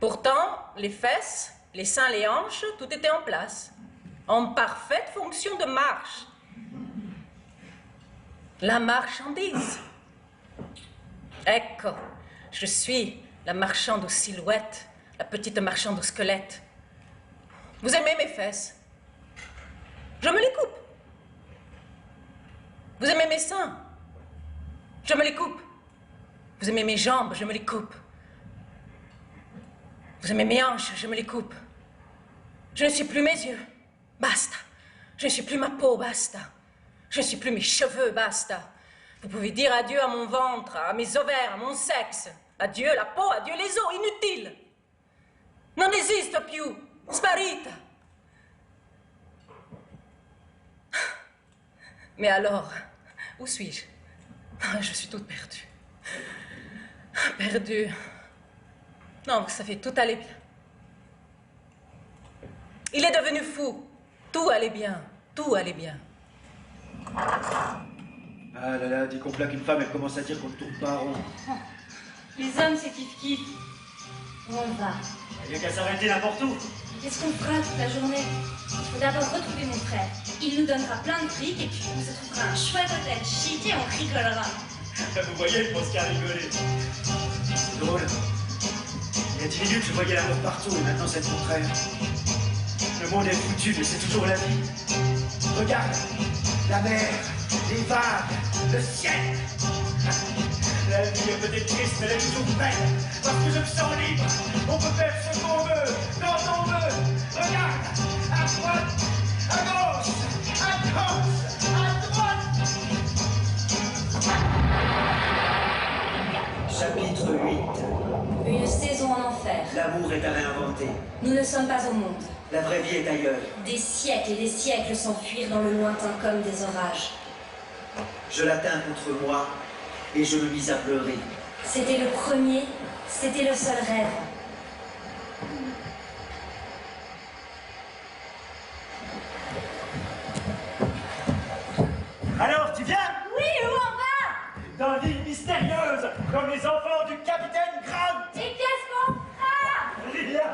Speaker 2: Pourtant, les fesses, les seins, les hanches, tout était en place. En parfaite fonction de marche. La marchandise. Ecco, je suis la marchande aux silhouettes, la petite marchande aux squelettes. Vous aimez mes fesses? Je me les coupe. Vous aimez mes seins? Je me les coupe. Vous aimez mes jambes? Je me les coupe. Vous aimez mes hanches? Je me les coupe. Je ne suis plus mes yeux. Basta. Je ne suis plus ma peau. Basta. Je ne suis plus mes cheveux. Basta. Vous pouvez dire adieu à mon ventre, à mes ovaires, à mon sexe. Adieu la peau, adieu les os. Inutile. Non esisto più. Sparita. Mais alors, où suis-je? Je suis toute perdue. Perdue. Non, vous savez, tout allait bien. Il est devenu fou. Tout allait bien. Tout allait bien.
Speaker 1: Ah là là, dès qu'on plaque une femme, elle commence à dire qu'on ne tourne pas rond.
Speaker 6: Les hommes, c'est kiff-kiff. Où on va?
Speaker 1: Il n'y a qu'à s'arrêter n'importe où.
Speaker 6: Qu'est-ce qu'on fera toute la journée? Il faut d'abord retrouver mon frère. Il nous donnera plein de fric et puis on se trouvera un chouette hôtel chic et on rigolera.
Speaker 1: Vous voyez, je pense qu'à rigoler. C'est drôle. Il y a 10 minutes, je voyais l'amour partout et maintenant c'est le contraire. Le monde est foutu, mais c'est toujours la vie. Regarde, la mer, les vagues, le ciel. La vie est peut-être triste, mais elle est toujours belle. Parce que je me sens libre. On peut faire ce qu'on veut, quand on veut. Regarde, à droite, à gauche, à droite.
Speaker 9: Chapitre 8.
Speaker 6: Une saison en enfer.
Speaker 9: L'amour est à réinventer.
Speaker 6: Nous ne sommes pas au monde.
Speaker 9: La vraie vie est ailleurs.
Speaker 6: Des siècles et des siècles s'enfuirent dans le lointain comme des orages.
Speaker 9: Je l'atteins contre moi et je me mis à pleurer.
Speaker 6: C'était le premier, c'était le seul rêve.
Speaker 1: Alors, tu viens?
Speaker 6: Oui, où on va?
Speaker 1: Dans l'île mystérieuse, comme les enfants du capitaine Grant.
Speaker 6: Et qu'est-ce qu'on fera?
Speaker 1: Rien.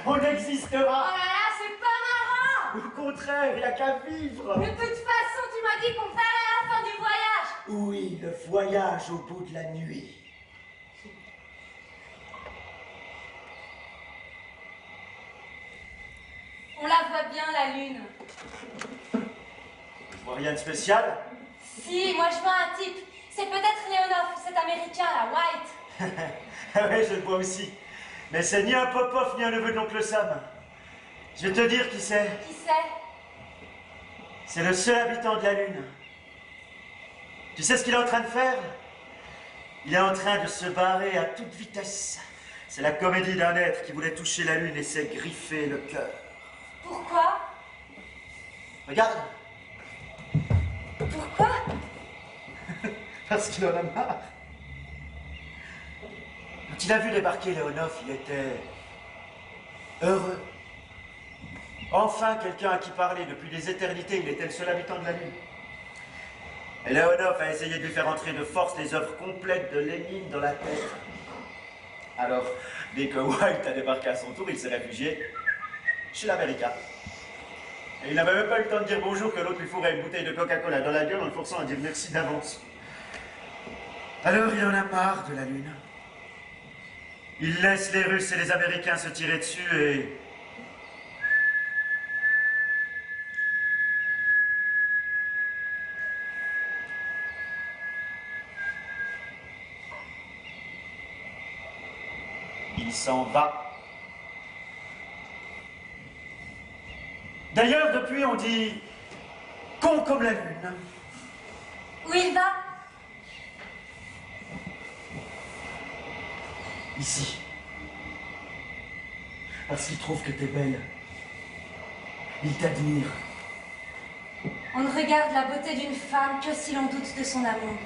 Speaker 1: On
Speaker 6: Oh
Speaker 1: existera.
Speaker 6: là là, c'est pas marrant!
Speaker 1: Au contraire, il n'y a qu'à vivre.
Speaker 6: De toute façon, tu m'as dit qu'on ferait la fin du voyage!
Speaker 10: Oui, le voyage au bout de la nuit.
Speaker 6: On la voit bien, la lune.
Speaker 1: Je vois rien de spécial.
Speaker 6: Si, moi je vois un type. C'est peut-être Leonov, cet américain là, White.
Speaker 1: Ah ouais, je le vois aussi. Mais c'est ni un Popov ni un neveu de l'oncle Sam. Je vais te dire qui c'est.
Speaker 6: Qui c'est?
Speaker 1: C'est le seul habitant de la Lune. Tu sais ce qu'il est en train de faire? Il est en train de se barrer à toute vitesse. C'est la comédie d'un être qui voulait toucher la Lune et s'est griffé le cœur.
Speaker 6: Pourquoi?
Speaker 1: Regarde.
Speaker 6: Pourquoi?
Speaker 1: Parce qu'il en a marre. Quand il a vu débarquer Leonov, il était heureux. Enfin, quelqu'un à qui parler. Depuis des éternités, il était le seul habitant de la Lune. Et Leonov a essayé de lui faire entrer de force les œuvres complètes de Lénine dans la tête. Alors, dès que White a débarqué à son tour, il s'est réfugié chez l'Américain. Et il n'avait même pas eu le temps de dire bonjour que l'autre lui fourrait une bouteille de Coca-Cola dans la gueule en le forçant à dire merci d'avance. Alors il en a marre de la Lune. Il laisse les Russes et les Américains se tirer dessus et... il s'en va. D'ailleurs, depuis, on dit con comme la Lune.
Speaker 6: Où il va?
Speaker 1: Ici. Parce qu'il trouve que t'es belle. Il t'admire.
Speaker 6: On ne regarde la beauté d'une femme que si l'on doute de son amour.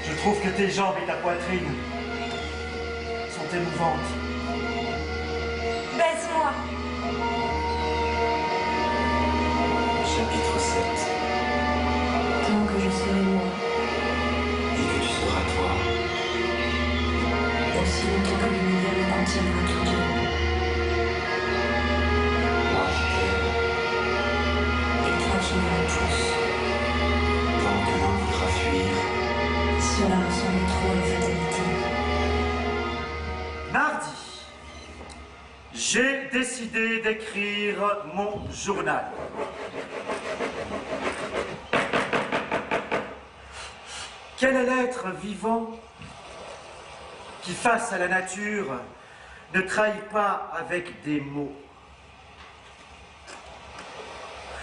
Speaker 1: Je trouve que tes jambes et ta poitrine sont émouvantes.
Speaker 6: Baise-moi.
Speaker 7: Chapitre 7.
Speaker 6: Tant que je serai moi,
Speaker 7: Et que tu seras toi.
Speaker 6: aussi longtemps que l'univers nous contiendra tous deux.
Speaker 7: Moi je t'aime.
Speaker 6: Et toi qui me repousses.
Speaker 7: Tant que l'un voudra fuir.
Speaker 6: Cela ressemble trop à la fatalité.
Speaker 1: Mardi, j'ai décidé d'écrire mon journal. Quel est l'être vivant qui, face à la nature, ne trahit pas avec des mots?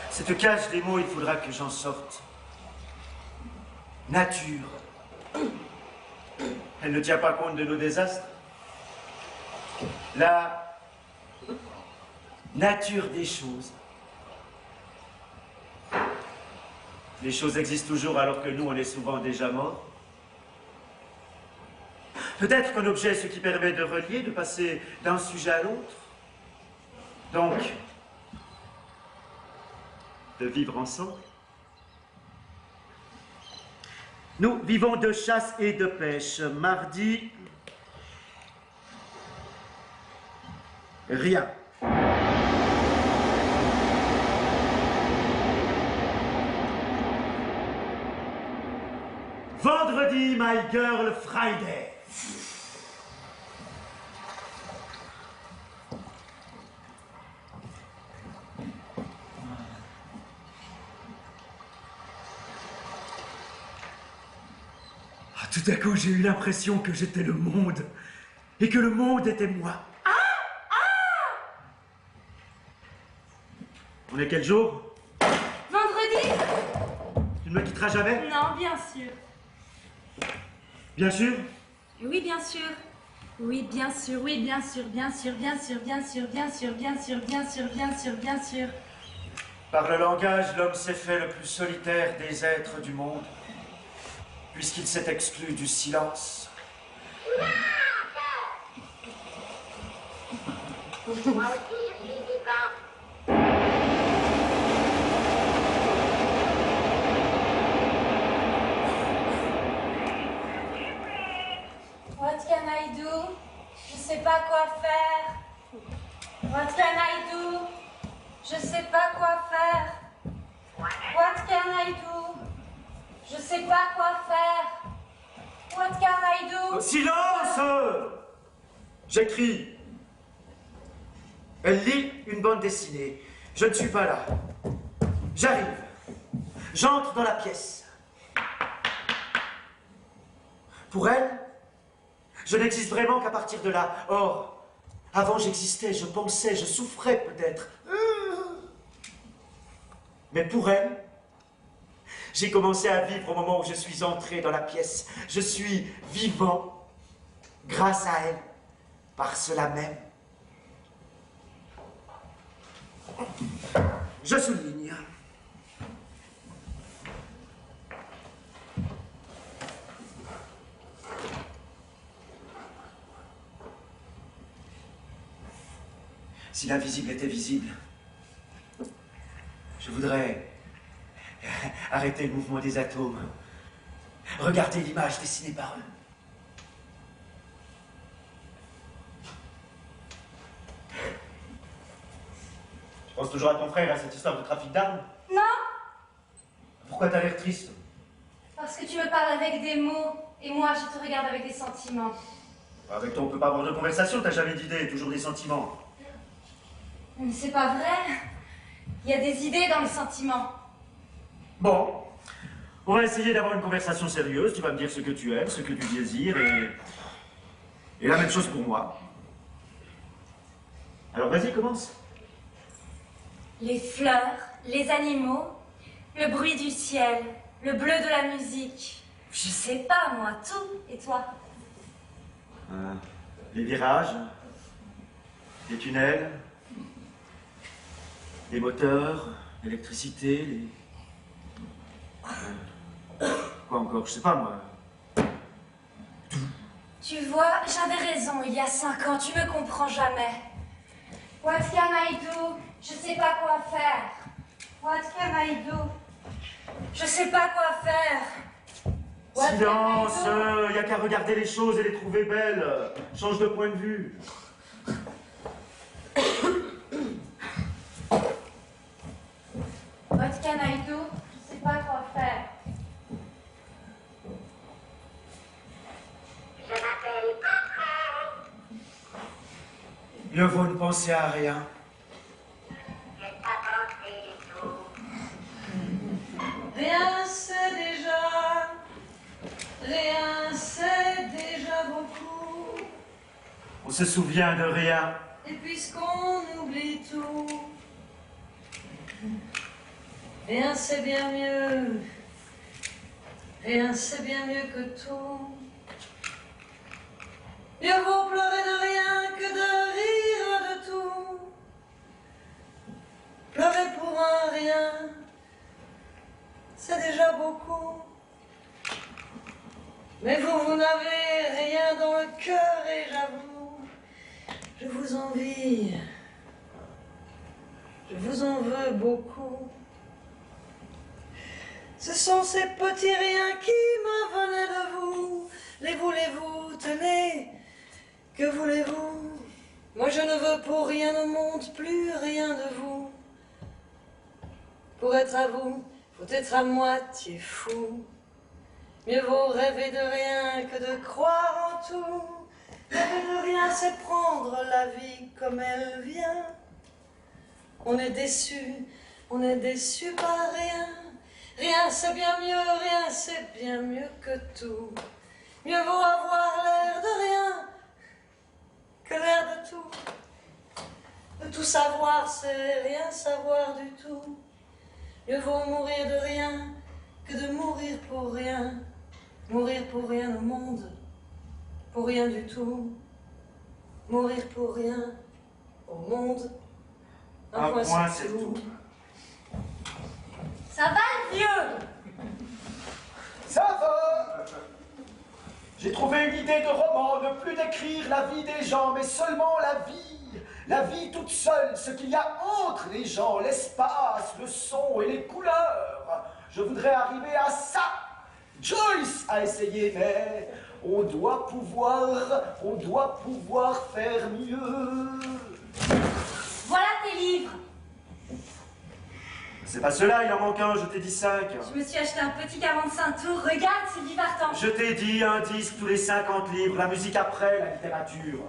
Speaker 1: Cette cage des mots, il faudra que j'en sorte. Nature. Elle ne tient pas compte de nos désastres. La nature des choses. Les choses existent toujours alors que nous, on est souvent déjà morts. Peut-être qu'un objet est ce qui permet de relier, de passer d'un sujet à l'autre. Donc, de vivre ensemble. Nous vivons de chasse et de pêche. Mardi, rien. Vendredi, my girl Friday. Tout à coup, j'ai eu l'impression que j'étais le monde et que le monde était moi. On est quel jour?
Speaker 6: Vendredi?
Speaker 1: Tu ne me quitteras jamais?
Speaker 6: Non, bien sûr.
Speaker 1: Bien sûr?
Speaker 6: Oui, bien sûr. Oui, bien sûr, oui, bien sûr, bien sûr, bien sûr, bien sûr, bien sûr, bien sûr, bien sûr, bien sûr, bien sûr.
Speaker 1: Par le langage, l'homme s'est fait le plus solitaire des êtres du monde, puisqu'il s'est exclu du silence.
Speaker 6: What can I do? Je sais pas quoi faire. What can I do? Je sais pas quoi faire. What can I do? Je sais pas quoi faire. What can I do?
Speaker 1: Silence! J'écris. Elle lit une bande dessinée. Je ne suis pas là. J'arrive. J'entre dans la pièce. Pour elle, je n'existe vraiment qu'à partir de là. Or, avant j'existais, je pensais, je souffrais peut-être. Mais pour elle, j'ai commencé à vivre au moment où je suis entré dans la pièce. Je suis vivant grâce à elle, par cela même. Je souligne. Si l'invisible était visible, je voudrais arrêter le mouvement des atomes, regarder l'image dessinée par eux. Tu penses toujours à ton frère, à cette histoire de trafic d'armes?
Speaker 6: Non,
Speaker 1: Pourquoi t'as l'air triste?
Speaker 6: parce que tu me parles avec des mots, et moi je te regarde avec des sentiments.
Speaker 1: Avec toi, on peut pas avoir de conversation, t'as jamais d'idées, toujours des sentiments.
Speaker 6: Mais c'est pas vrai. Il y a des idées dans les sentiments.
Speaker 1: Bon, on va essayer d'avoir une conversation sérieuse, tu vas me dire ce que tu aimes, ce que tu désires, et la même chose pour moi. Alors vas-y, commence.
Speaker 6: Les fleurs, les animaux, le bruit du ciel, le bleu de la musique. Je sais pas, moi, tout. Et toi?
Speaker 1: Les virages, les tunnels, les moteurs, l'électricité, les... Quoi encore? Je sais pas, moi.
Speaker 6: Tu vois, j'avais raison il y a 5 ans, tu me comprends jamais. What can I do? Je sais pas quoi faire. What can I do? Je sais pas quoi faire. What
Speaker 1: Silence,
Speaker 6: can I do?
Speaker 1: y a qu'à regarder les choses et les trouver belles. Change de point de vue.
Speaker 6: What can I do? Je sais pas quoi faire.
Speaker 11: Je m'appelle Coco.
Speaker 1: Mieux vaut ne penser à rien.
Speaker 11: J'ai pas pensé du tout.
Speaker 5: Rien c'est déjà, rien c'est déjà beaucoup.
Speaker 1: On se souvient de rien.
Speaker 5: Et puisqu'on oublie tout, rien c'est bien mieux, rien c'est bien mieux que tout. Mieux vaut pleurer de rien que de rire de tout. Pleurer pour un rien, c'est déjà beaucoup. Mais vous n'avez rien dans le cœur et j'avoue, je vous envie. Je vous en veux beaucoup. Ce sont ces petits riens qui me venaient de vous. Les voulez-vous, tenez, que voulez-vous? Moi je ne veux pour rien au monde plus rien de vous. Pour être à vous, faut être à moitié fou. Mieux vaut rêver de rien que de croire en tout. Rêver de rien, c'est prendre la vie comme elle vient. On est déçu par rien. Rien c'est bien mieux, rien c'est bien mieux que tout. Mieux vaut avoir l'air de rien que l'air de tout. De tout savoir, c'est rien savoir du tout. Mieux vaut mourir de rien que de mourir pour rien. Mourir pour rien au monde, pour rien du tout. Mourir pour rien au monde.
Speaker 1: Un point, c'est tout.
Speaker 6: Ça va le vieux?
Speaker 1: Ça va! J'ai trouvé une idée de roman, ne plus décrire la vie des gens, mais seulement la vie toute seule, ce qu'il y a entre les gens, l'espace, le son et les couleurs. Je voudrais arriver à ça. Joyce a essayé, mais on doit pouvoir faire mieux.
Speaker 6: Voilà tes livres.
Speaker 1: C'est pas cela, il en manque un, je t'ai dit 5.
Speaker 6: Je me suis acheté un petit 45 tours. Regarde, Sylvie Vartan.
Speaker 1: Je t'ai dit un disque tous les 50 livres, la musique après, la littérature.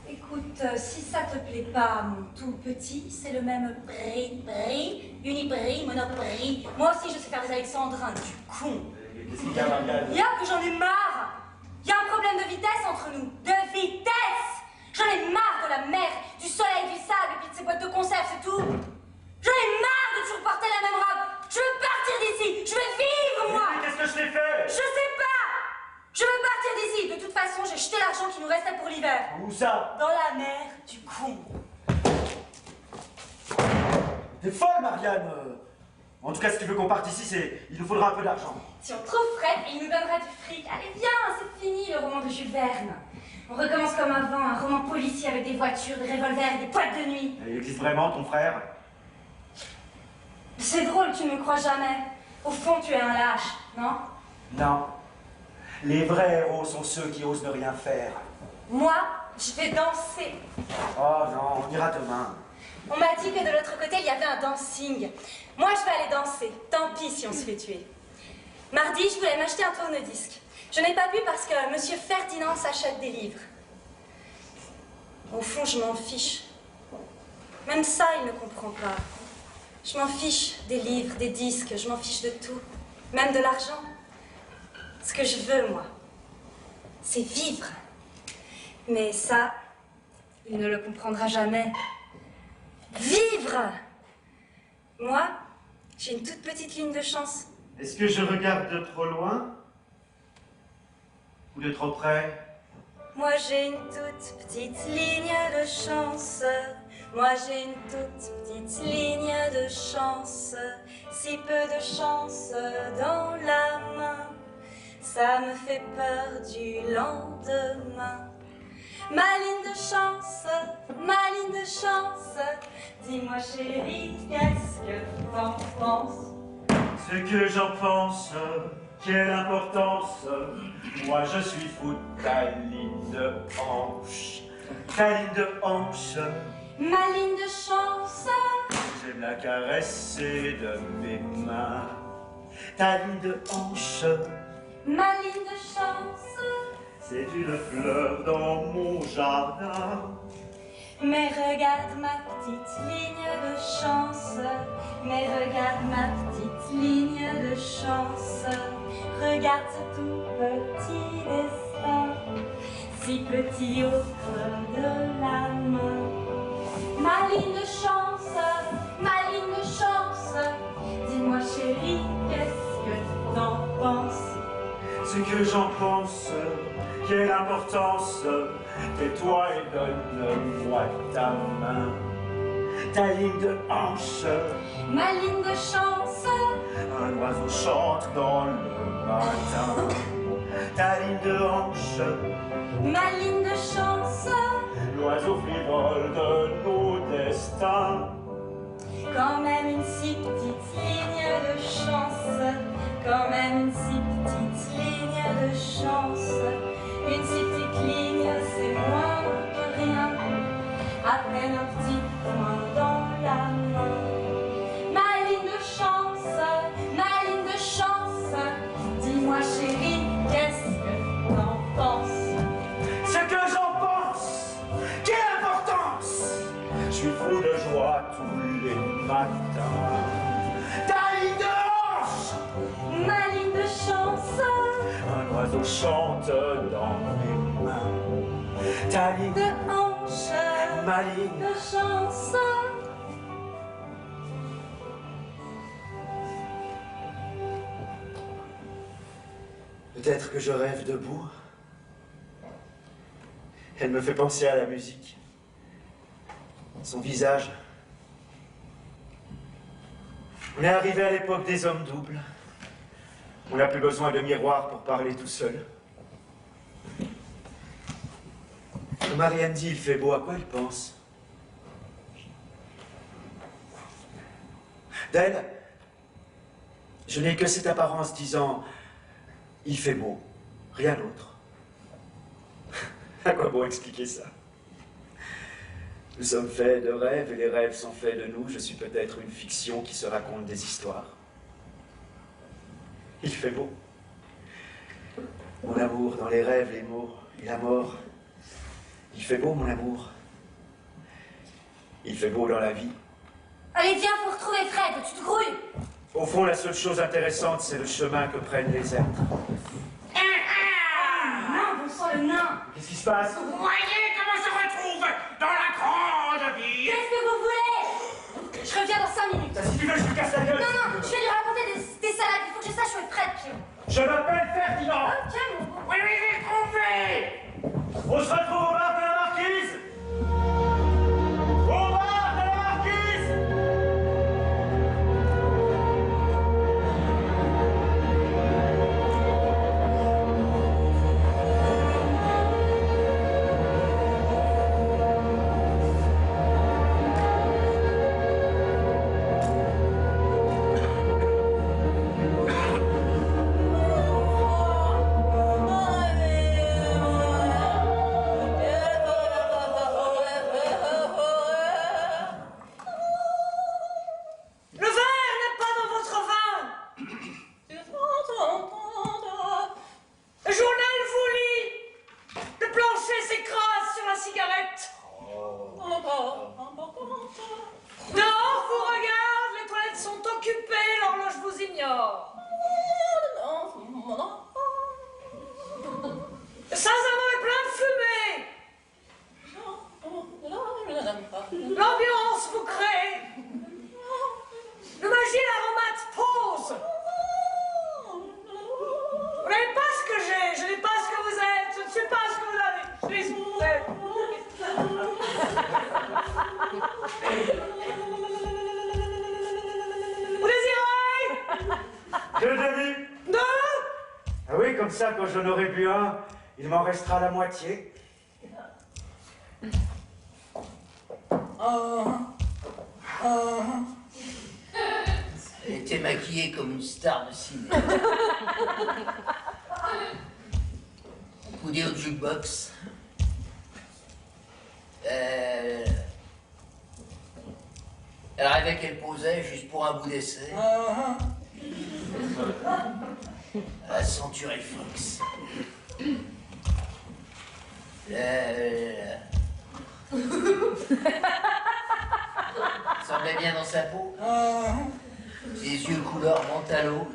Speaker 6: Écoute, si ça te plaît pas, mon tout petit, c'est le même prix, uniprix, monoprix. Moi aussi, je sais faire des alexandrins, du con.
Speaker 1: Qu'est-ce qu'il y a, Marianne?
Speaker 6: Il y a que j'en ai marre. Il y a un problème de vitesse entre nous. De vitesse. J'en ai marre de la mer, du soleil, du sable, et puis de ces boîtes de conserve, c'est tout. J'en ai marre de toujours porter la même robe. Je veux partir d'ici. Je veux vivre, moi.
Speaker 1: Mais qu'est-ce que je t'ai fait?
Speaker 6: Je sais pas. Je veux partir d'ici. De toute façon, j'ai jeté l'argent qui nous restait pour l'hiver.
Speaker 1: Où ça?
Speaker 6: Dans la mer du con.
Speaker 1: T'es folle, Marianne. En tout cas, si tu veux qu'on parte ici, il nous faudra un peu d'argent.
Speaker 6: Si on trouve Fred, il nous donnera du fric. Allez, viens, c'est fini le roman de Jules Verne. On recommence comme avant, un roman policier avec des voitures, des revolvers et des boîtes de nuit.
Speaker 1: Il existe vraiment, ton frère?
Speaker 6: C'est drôle, tu ne me crois jamais. Au fond, tu es un lâche, non?
Speaker 1: Non. Les vrais héros sont ceux qui osent ne rien faire.
Speaker 6: Moi, je vais danser.
Speaker 1: Oh non, on ira demain.
Speaker 6: On m'a dit que de l'autre côté, il y avait un dancing. Moi, je vais aller danser. Tant pis si on se fait tuer. Mardi, je voulais m'acheter un tourne-disque. Je n'ai pas pu parce que Monsieur Ferdinand s'achète des livres. Au fond, je m'en fiche. Même ça, il ne comprend pas. Je m'en fiche des livres, des disques, je m'en fiche de tout. Même de l'argent. Ce que je veux, moi, c'est vivre. Mais ça, il ne le comprendra jamais. Vivre! Moi, j'ai une toute petite ligne de chance.
Speaker 1: Est-ce que je regarde de trop loin? Ou de trop près?
Speaker 6: Moi, j'ai une toute petite ligne de chance. Moi, j'ai une toute petite ligne de chance. Si peu de chance dans la main, ça me fait peur du lendemain. Ma ligne de chance, ma ligne de chance. Dis-moi chérie, qu'est-ce que t'en penses?
Speaker 1: Ce que j'en pense, quelle importance. Moi je suis fou de ta ligne de hanche. Ta ligne de hanche.
Speaker 6: Ma ligne de chance.
Speaker 1: J'aime la caresser de mes mains. Ta ligne de hanche.
Speaker 6: Ma ligne de chance.
Speaker 1: C'est une fleur dans mon jardin.
Speaker 6: Mais regarde ma petite ligne de chance. Mais regarde ma petite ligne de chance. Regarde ce tout petit destin, si petit au creux de la main. Ma ligne de chance, ma ligne de chance. Dis-moi chérie, qu'est-ce que t'en penses?
Speaker 1: Ce que j'en pense, quelle importance. Tais-toi et donne-moi ta main. Ta ligne de hanche.
Speaker 6: Ma ligne de chance.
Speaker 1: Un oiseau chante dans le matin. Ta ligne de hanche.
Speaker 6: Ma ligne de chance.
Speaker 1: L'oiseau frivole de nos destins.
Speaker 6: Quand même une si petite ligne de chance. Quand même une si petite ligne de chance. Une si petite ligne, c'est moins que rien. À peine un petit point dans la main. Ma ligne de chance, ma ligne de chance. Dis-moi chérie, qu'est-ce que t'en penses?
Speaker 1: Ce que j'en pense, quelle importance. Je suis fou de joie tous les matins. Ta ligne de hanche.
Speaker 6: Ma ligne de chance.
Speaker 1: Un oiseau chante dans mes mains. Ta ligne
Speaker 6: de hanche.
Speaker 1: Ma ligne
Speaker 6: de chance.
Speaker 1: Peut-être que je rêve debout. Elle me fait penser à la musique. Son visage. On est arrivé à l'époque des hommes doubles. On n'a plus besoin de miroir pour parler tout seul. Marianne dit, il fait beau, à quoi elle pense? D'elle, je n'ai que cette apparence disant, il fait beau, rien d'autre. À quoi bon expliquer ça? Nous sommes faits de rêves et les rêves sont faits de nous. Je suis peut-être une fiction qui se raconte des histoires. Il fait beau. Mon amour, dans les rêves, les mots et la mort. Il fait beau, mon amour. Il fait beau dans la vie.
Speaker 6: Allez, viens, faut retrouver Fred, tu te grouilles.
Speaker 1: Au fond, la seule chose intéressante, c'est le chemin que prennent les êtres.
Speaker 6: Non, bon sang, le nain.
Speaker 1: Qu'est-ce qui se passe?
Speaker 3: Vous voyez comment on se retrouve dans la grande ville.
Speaker 6: Qu'est-ce que vous voulez? Je reviens dans 5 minutes.
Speaker 1: Si tu veux, je te casse la gueule.
Speaker 6: Non, non, je vais lui raconter des salades. Il faut que je sache où est Fred, Pion.
Speaker 1: Je m'appelle Ferdinand.
Speaker 6: Oh, tiens, mon beau.
Speaker 3: Oui, oui, j'ai trouvé.
Speaker 1: On se retrouve au bar de la Marquise. Au bar de la Marquise.
Speaker 5: Le verre n'est pas dans votre vin. Le journal vous lit. Le plancher s'écrase sur la cigarette. Dehors vous regarde, les toilettes sont occupées, l'horloge vous ignore. Le Saint-Amand est plein de fumée. L'ambiance vous crée. Le magie l'aromate pose. Vous n'avez pas ce que j'ai, je n'ai pas ce que vous êtes, je ne suis pas ce que vous avez, je suis ce que vous êtes. Vous désirez?
Speaker 1: Deux demi.
Speaker 5: Deux?
Speaker 1: Ah oui, comme ça, quand j'en aurai bu un, il m'en restera la moitié.
Speaker 4: Elle était maquillée comme une star de cinéma. Coudée au jukebox. Elle rêvait qu'elle posait juste pour un bout d'essai. À Century Fox. Semblait bien dans sa peau. Ses yeux couleur mentalo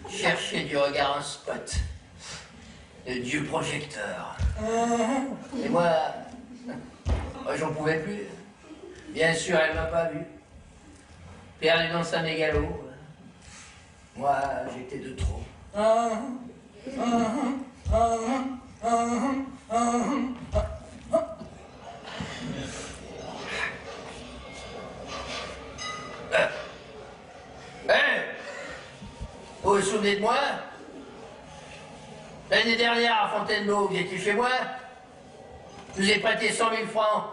Speaker 4: cherchaient du regard un spot de Dieu projecteur. Et moi j'en pouvais plus. Bien sûr, elle m'a pas vu. Perdu dans sa mégalo. Moi, j'étais de trop. Vous vous souvenez de moi? L'année dernière, à Fontainebleau, vous étiez chez moi? Je vous ai prêté 100 000 francs.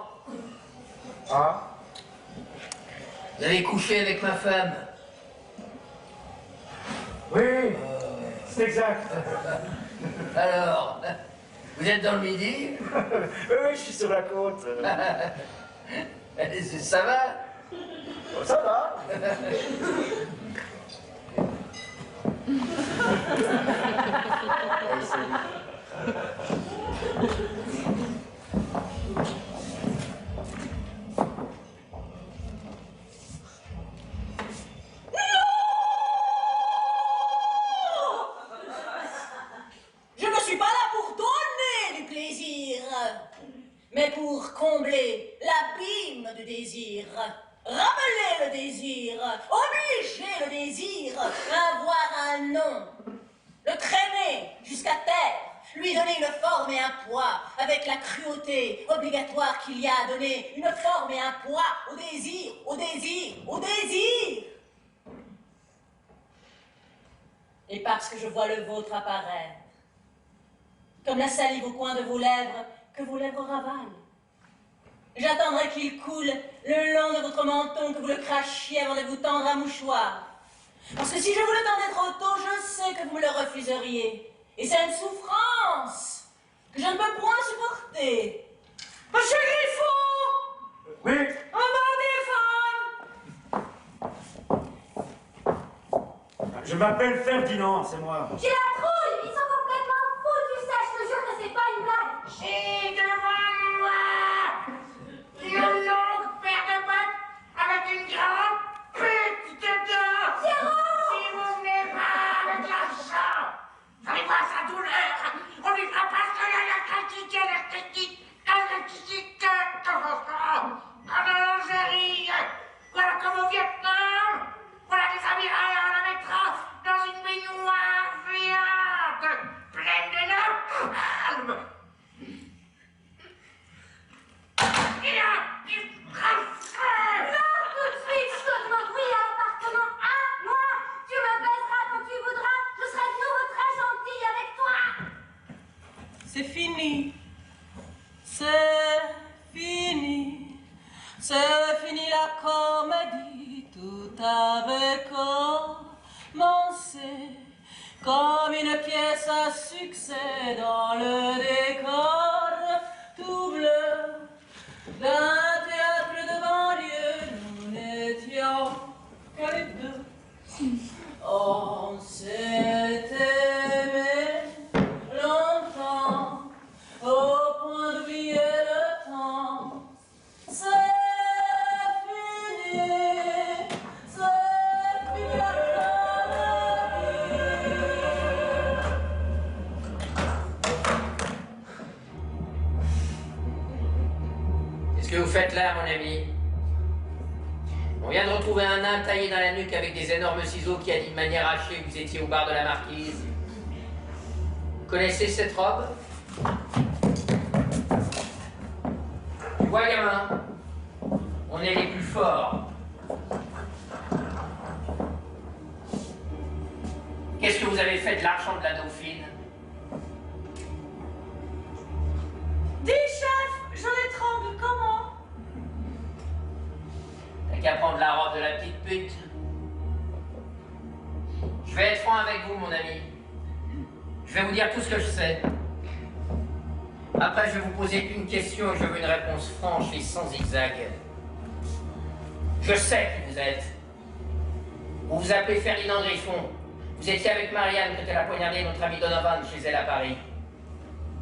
Speaker 1: Ah?
Speaker 4: Vous avez couché avec ma femme.
Speaker 1: Oui, c'est exact.
Speaker 4: Alors, vous êtes dans le Midi?
Speaker 1: Oui, je suis sur la côte.
Speaker 4: Ça va?
Speaker 1: Oh, ça va.
Speaker 4: Allez, salut.
Speaker 2: Je ne suis pas là pour donner du plaisir, mais pour combler l'abîme du désir. Ramener le désir, obliger le désir à avoir un nom, le traîner jusqu'à terre, lui donner une forme et un poids, avec la cruauté obligatoire qu'il y a à donner une forme et un poids au désir, au désir, au désir. Et parce que je vois le vôtre apparaître, comme la salive au coin de vos lèvres, que vos lèvres ravalent. J'attendrai qu'il coule le long de votre menton, que vous le crachiez avant de vous tendre un mouchoir. Parce que si je vous le tendais trop tôt, je sais que vous me le refuseriez. Et c'est une souffrance que je ne peux point supporter.
Speaker 5: Monsieur Griffon!
Speaker 1: Oui.
Speaker 5: On va au téléphone.
Speaker 1: Je m'appelle Ferdinand, c'est moi.
Speaker 11: J'ai la trouille! Ils sont complètement foutus, ça, je te jure que c'est pas une blague!
Speaker 4: Et devant moi, une longue paire de bottes avec une grande pute dedans. Si vous venez pas avec l'argent, vous allez voir sa douleur. On lui fera passer l'électricité, en Algérie, voilà comme au Vietnam. Voilà des amirals, on la mettra dans une baignoire géante, pleine de napalm.
Speaker 11: Non, tout de suite, je te demande oui à l'appartement à moi! Tu me baiseras quand tu voudras, je serai de nouveau très gentille avec toi!
Speaker 5: C'est fini. C'est fini. C'est fini la comédie. Tout avait commencé comme une pièce à succès dans le décor tout bleu d'un théâtre de banlieue. Nous n'étions que les deux. On s'est aimé longtemps au point d'oublier le temps. C'est fini la
Speaker 4: Qu'est-ce que vous faites là, mon ami? On vient de retrouver un nain taillé dans la nuque avec des énormes ciseaux qui a dit de manière hachée que vous étiez au bar de la Marquise. Vous connaissez cette robe? Tu vois, gamin, on est les plus forts. Qu'est-ce que vous avez fait de l'argent de la Dauphine?
Speaker 5: Dis, chef, je l'étrangle comment?
Speaker 4: T'as qu'à prendre la robe de la petite pute. Je vais être franc avec vous, mon ami. Je vais vous dire tout ce que je sais. Après, je vais vous poser une question et je veux une réponse franche et sans zigzag. Je sais qui vous êtes. Vous vous appelez Ferdinand Griffon. Vous étiez avec Marianne quand elle a poignardé notre ami Donovan chez elle à Paris.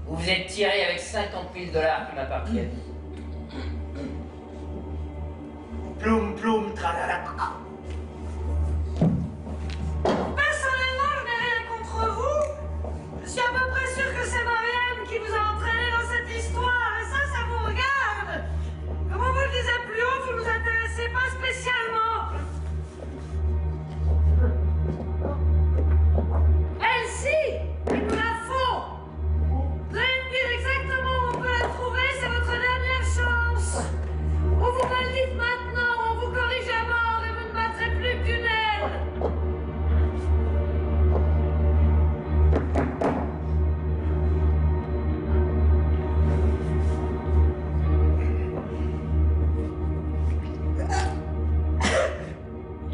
Speaker 4: Vous vous êtes tiré avec 50 000 $ qui m'appartiennent.
Speaker 10: Ploum, ploum, tralala.
Speaker 5: Personnellement, je n'ai rien contre vous. Je suis à peu près sûre que c'est Marianne qui vous a entraîné dans cette histoire. Et ça vous regarde. Comme on vous le disait plus haut, vous ne nous intéressez pas spécialement. Elle, si, il nous la faut. Vous allez me dire exactement où on peut la trouver, c'est votre dernière chance. Ou vous me le dites maintenant, on vous corrige à mort et vous ne battrez plus qu'une aile.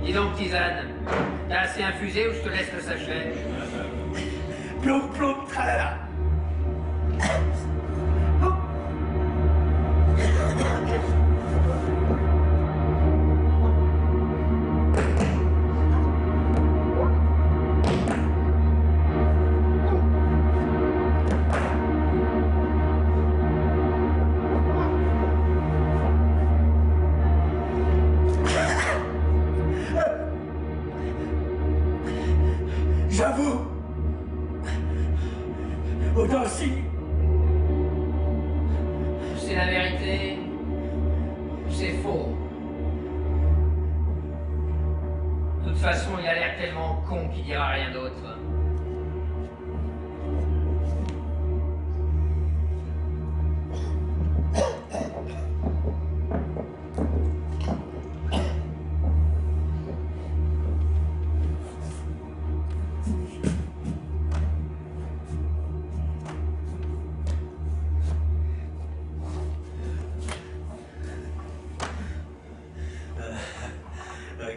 Speaker 4: Dis donc, tisane, t'as assez infusé ou je te laisse le sachet?
Speaker 10: Ploum, ploum, tralala. J'avoue, Audancy,
Speaker 4: C'est la vérité. C'est faux. De toute façon, il a l'air tellement con qu'il dira rien d'autre.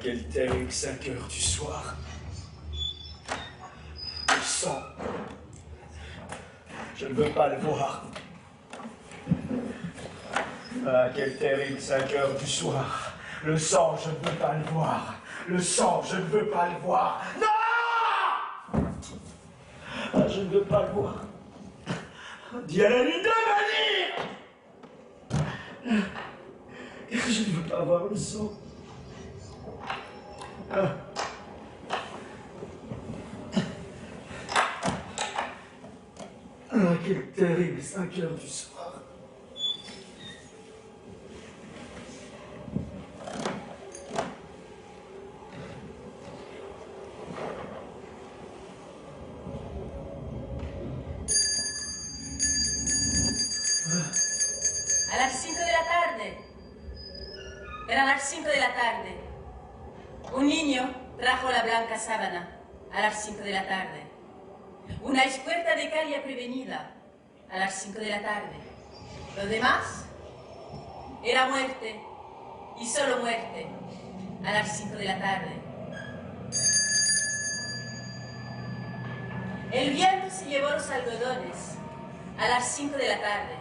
Speaker 10: quel terrible 5 heures du soir. Le sang. Je ne veux pas le voir. Ah, quel terrible 5 heures du soir. Le sang, je ne veux pas le voir. Le sang, je ne veux pas le voir. Non! Ah, je ne veux pas le voir. Dis à la nuit de venir! Je ne veux pas voir le sang. Ah. Ah, quel terrible 5 heures du soir.
Speaker 2: A las 5 de la tarde. Eran las 5 de la tarde. Un niño trajo la blanca sábana a las 5 de la tarde. Una espuerta de calle prevenida a las 5 de la tarde. Lo demás era muerte y solo muerte a las 5 de la tarde. El viento se llevó los algodones a las 5 de la tarde.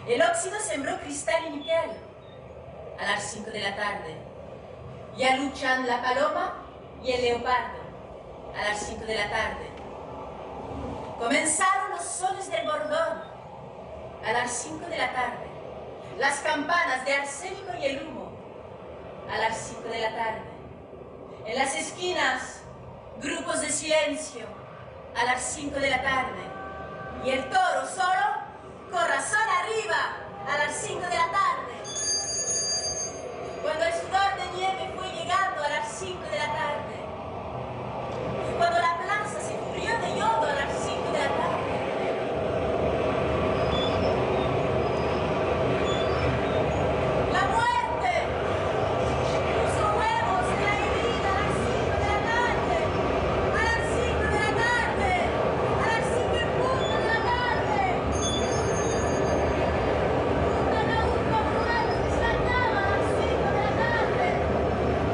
Speaker 2: El óxido sembró cristal y níquel a las 5 de la tarde. Ya luchan la paloma y el leopardo a las 5 de la tarde. Comenzaron los sones del bordón a las 5 de la tarde. Las campanas de arsénico y el humo a las 5 de la tarde. En las esquinas, grupos de silencio a las 5 de la tarde. Y el toro solo, corazón arriba, a las 5 de la tarde. Cuando el sudor de nieve fue llegando a las 5 de la tarde. Cuando la plaza se cubrió de yodo a las 5 de la tarde. La muerte puso huevos en la herida a las 5 de la tarde. A las 5 de la tarde. A las 5 en punto de la tarde. Un auto ruedas extrañaba a las 5 de la tarde.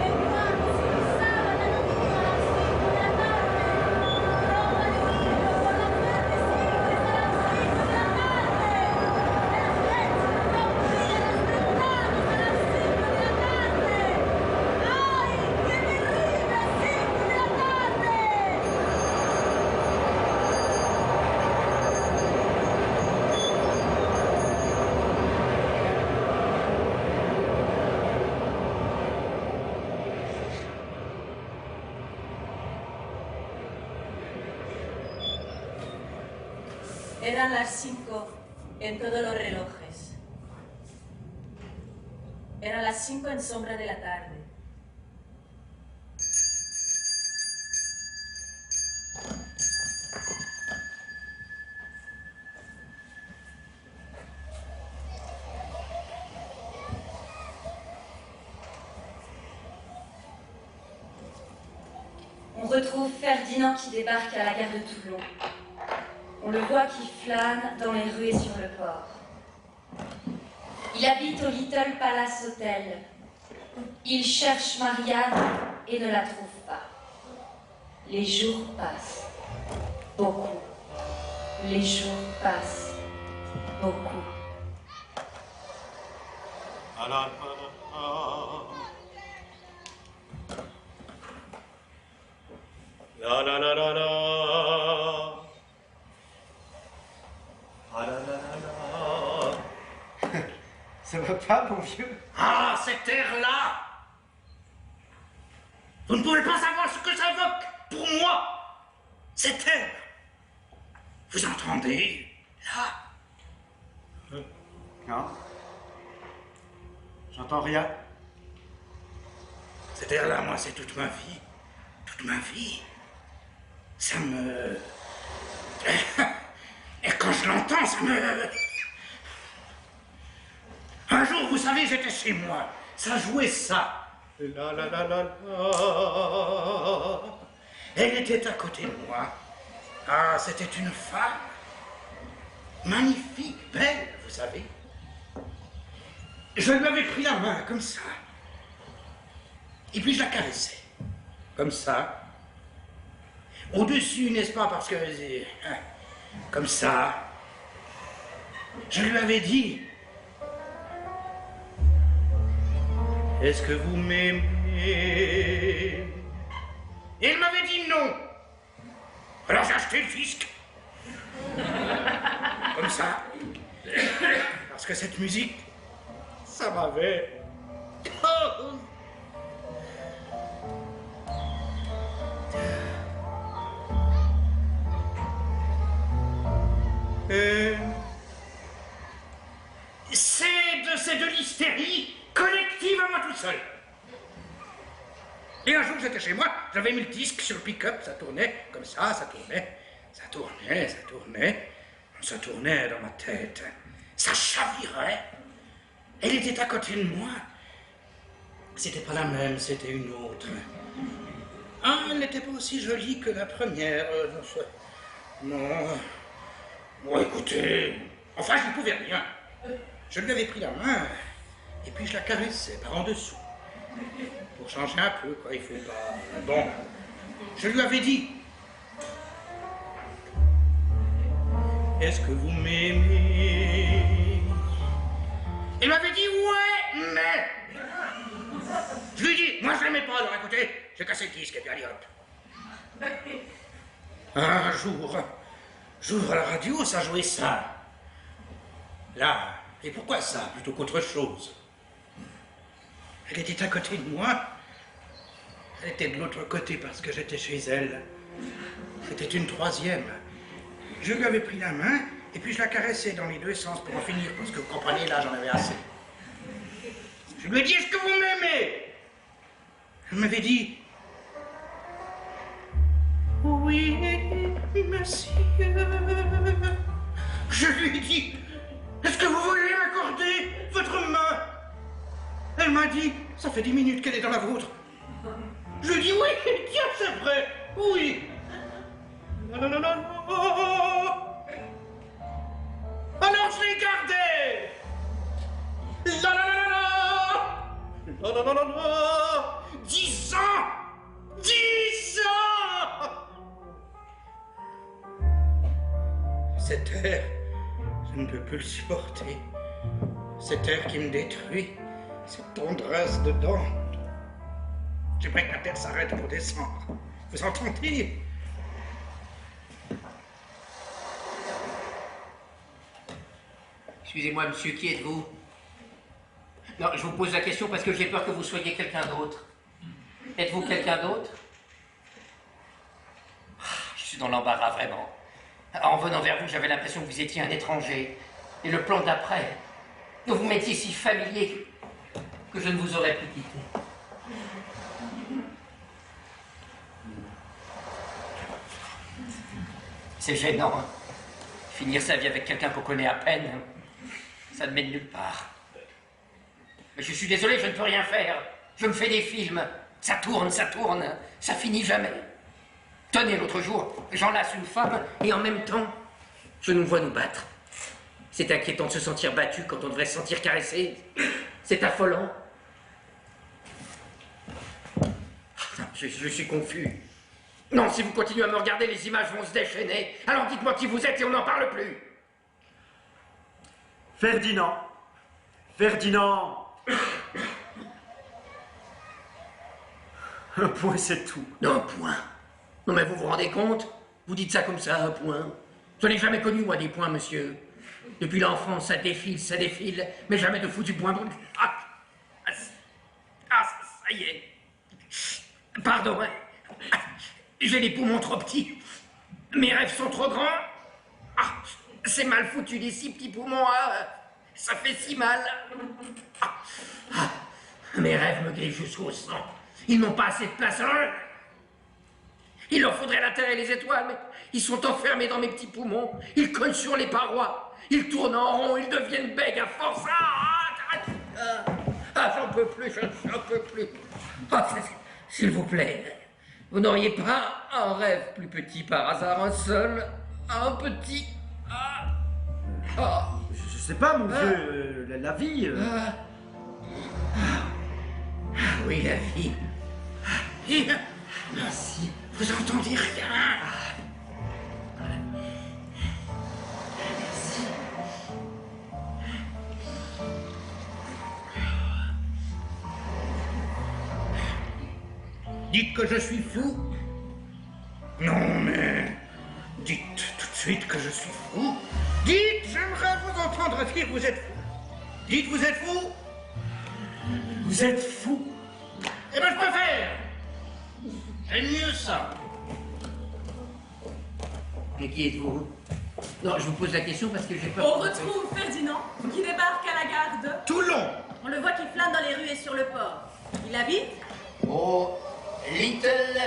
Speaker 2: El cuarto se usaba la noche a las 5 de la tarde. Ropa de hilo por las verdes simples a las 5 de la tarde. Las flechas rompidas los ventanos a las 5 de la tarde. ¡Ay, qué terrible 5 de la tarde! Eran las 5 en todos los relojes. Eran las 5 en sombra de la tarde.
Speaker 6: On retrouve Ferdinand qui débarque à la gare de Toulon. On le voit qui flâne dans les rues et sur le port. Il habite au Little Palace Hotel. Il cherche Marianne et ne la trouve pas. Les jours passent. Beaucoup. Les jours passent. Beaucoup.
Speaker 1: La la la la la. Ah la la la la. Ça va pas, mon vieux?
Speaker 3: Ah, cette air-là! Vous ne pouvez pas savoir ce que ça évoque pour moi! Cette air! Vous entendez? Là?
Speaker 1: Non. J'entends rien.
Speaker 3: Cette air-là, moi, c'est toute ma vie. Toute ma vie. Ça me... Et quand je l'entends, ça me... Un jour, vous savez, j'étais chez moi. Ça jouait ça. La la la la la. Elle était à côté de moi. Ah, c'était une femme. Magnifique, belle, vous savez. Je lui avais pris la main, comme ça. Et puis je la caressais. Comme ça. Au-dessus, n'est-ce pas, parce que... comme ça. Je lui avais dit... Est-ce que vous m'aimez? Il m'avait dit non. Alors j'ai acheté le fisc. Comme ça. Parce que cette musique, ça m'avait... C'est de l'hystérie collective à moi tout seul. Et un jour, j'étais chez moi, j'avais mis le disque sur le pick-up, ça tournait comme ça, ça tournait, ça tournait, ça tournait, ça tournait dans ma tête. Ça chavirait. Elle était à côté de moi. C'était pas la même, c'était une autre. Ah, elle n'était pas aussi jolie que la première. Non. Bon, écoutez, enfin, je ne pouvais rien. Je lui avais pris la main, et puis je la caressais par en dessous. Pour changer un peu, quoi, il faut pas... Bon, je lui avais dit... Est-ce que vous m'aimez? Il m'avait dit ouais, mais... Je lui ai dit, moi je l'aimais pas, alors écoutez, j'ai cassé le disque, et puis allez hop. Un jour, j'ouvre la radio, ça jouait ça. Là, et pourquoi ça, plutôt qu'autre chose? Elle était à côté de moi. Elle était de l'autre côté parce que j'étais chez elle. C'était une troisième. Je lui avais pris la main, et puis je la caressais dans les deux sens pour en finir, parce que vous comprenez, là, j'en avais assez. Je lui ai dit, est-ce que vous m'aimez? Elle m'avait dit, oui, monsieur. Je lui ai dit, est-ce que vous voulez m'accorder votre main? Elle m'a dit, ça fait 10 minutes qu'elle est dans la vôtre. Je lui ai dit, oui, tiens, c'est vrai, oui. Alors je l'ai gardée. La 10 ans. 10 ans. Cet air, je ne peux plus le supporter. Cet air qui me détruit, cette tendresse dedans. J'aimerais que la terre s'arrête pour descendre. Vous entendez?
Speaker 4: Excusez-moi, monsieur, qui êtes-vous? Non, je vous pose la question parce que j'ai peur que vous soyez quelqu'un d'autre. Êtes-vous quelqu'un d'autre? Je suis dans l'embarras, vraiment. En venant vers vous, j'avais l'impression que vous étiez un étranger. Et le plan d'après, que vous m'étiez si familier que je ne vous aurais plus quitté. C'est gênant, hein. Finir sa vie avec quelqu'un qu'on connaît à peine, ça ne mène nulle part. Mais je suis désolé, je ne peux rien faire. Je me fais des films, ça tourne, ça finit jamais. Tenez, l'autre jour, j'enlace une femme et en même temps, je nous vois nous battre. C'est inquiétant de se sentir battu quand on devrait se sentir caressé. C'est affolant. Je suis confus. Non, si vous continuez à me regarder, les images vont se déchaîner. Alors dites-moi qui vous êtes et on n'en parle plus.
Speaker 1: Ferdinand. Ferdinand. Un point, c'est tout.
Speaker 4: Non, un point. Non, mais vous vous rendez compte? Vous dites ça comme ça, un point. Je n'ai jamais connu, moi, des points, monsieur. Depuis l'enfance, ça défile, mais jamais de foutu point. Ça y est. Pardon, hein. J'ai les poumons trop petits. Mes rêves sont trop grands. Ah, c'est mal foutu, les 6 petits poumons. Ah, ça fait si mal. Mes rêves me griffent jusqu'au sang. Ils n'ont pas assez de place. Il leur faudrait la terre et les étoiles, mais ils sont enfermés dans mes petits poumons. Ils collent sur les parois. Ils tournent en rond. Ils deviennent bègues à force. J'en peux plus. J'en peux plus. S'il vous plaît. Vous n'auriez pas un rêve plus petit par hasard, un seul, un petit...
Speaker 1: Je sais pas, mon vieux, la vie...
Speaker 4: Oui, la vie. Merci. Vous entendez rien. Merci.
Speaker 3: Dites que je suis fou. Non, mais... dites tout de suite que je suis fou. Dites, j'aimerais vous entendre dire que vous êtes fou. Dites, vous êtes fou.
Speaker 1: Vous êtes fou.
Speaker 3: Eh ben, je préfère. C'est mieux ça.
Speaker 4: Mais qui êtes-vous? Non, je vous pose la question parce que j'ai peur.
Speaker 8: On retrouve Ferdinand, qui débarque à la gare de
Speaker 3: Toulon.
Speaker 2: On le voit qui flâne dans les rues et sur le port. Il habite
Speaker 4: Au Little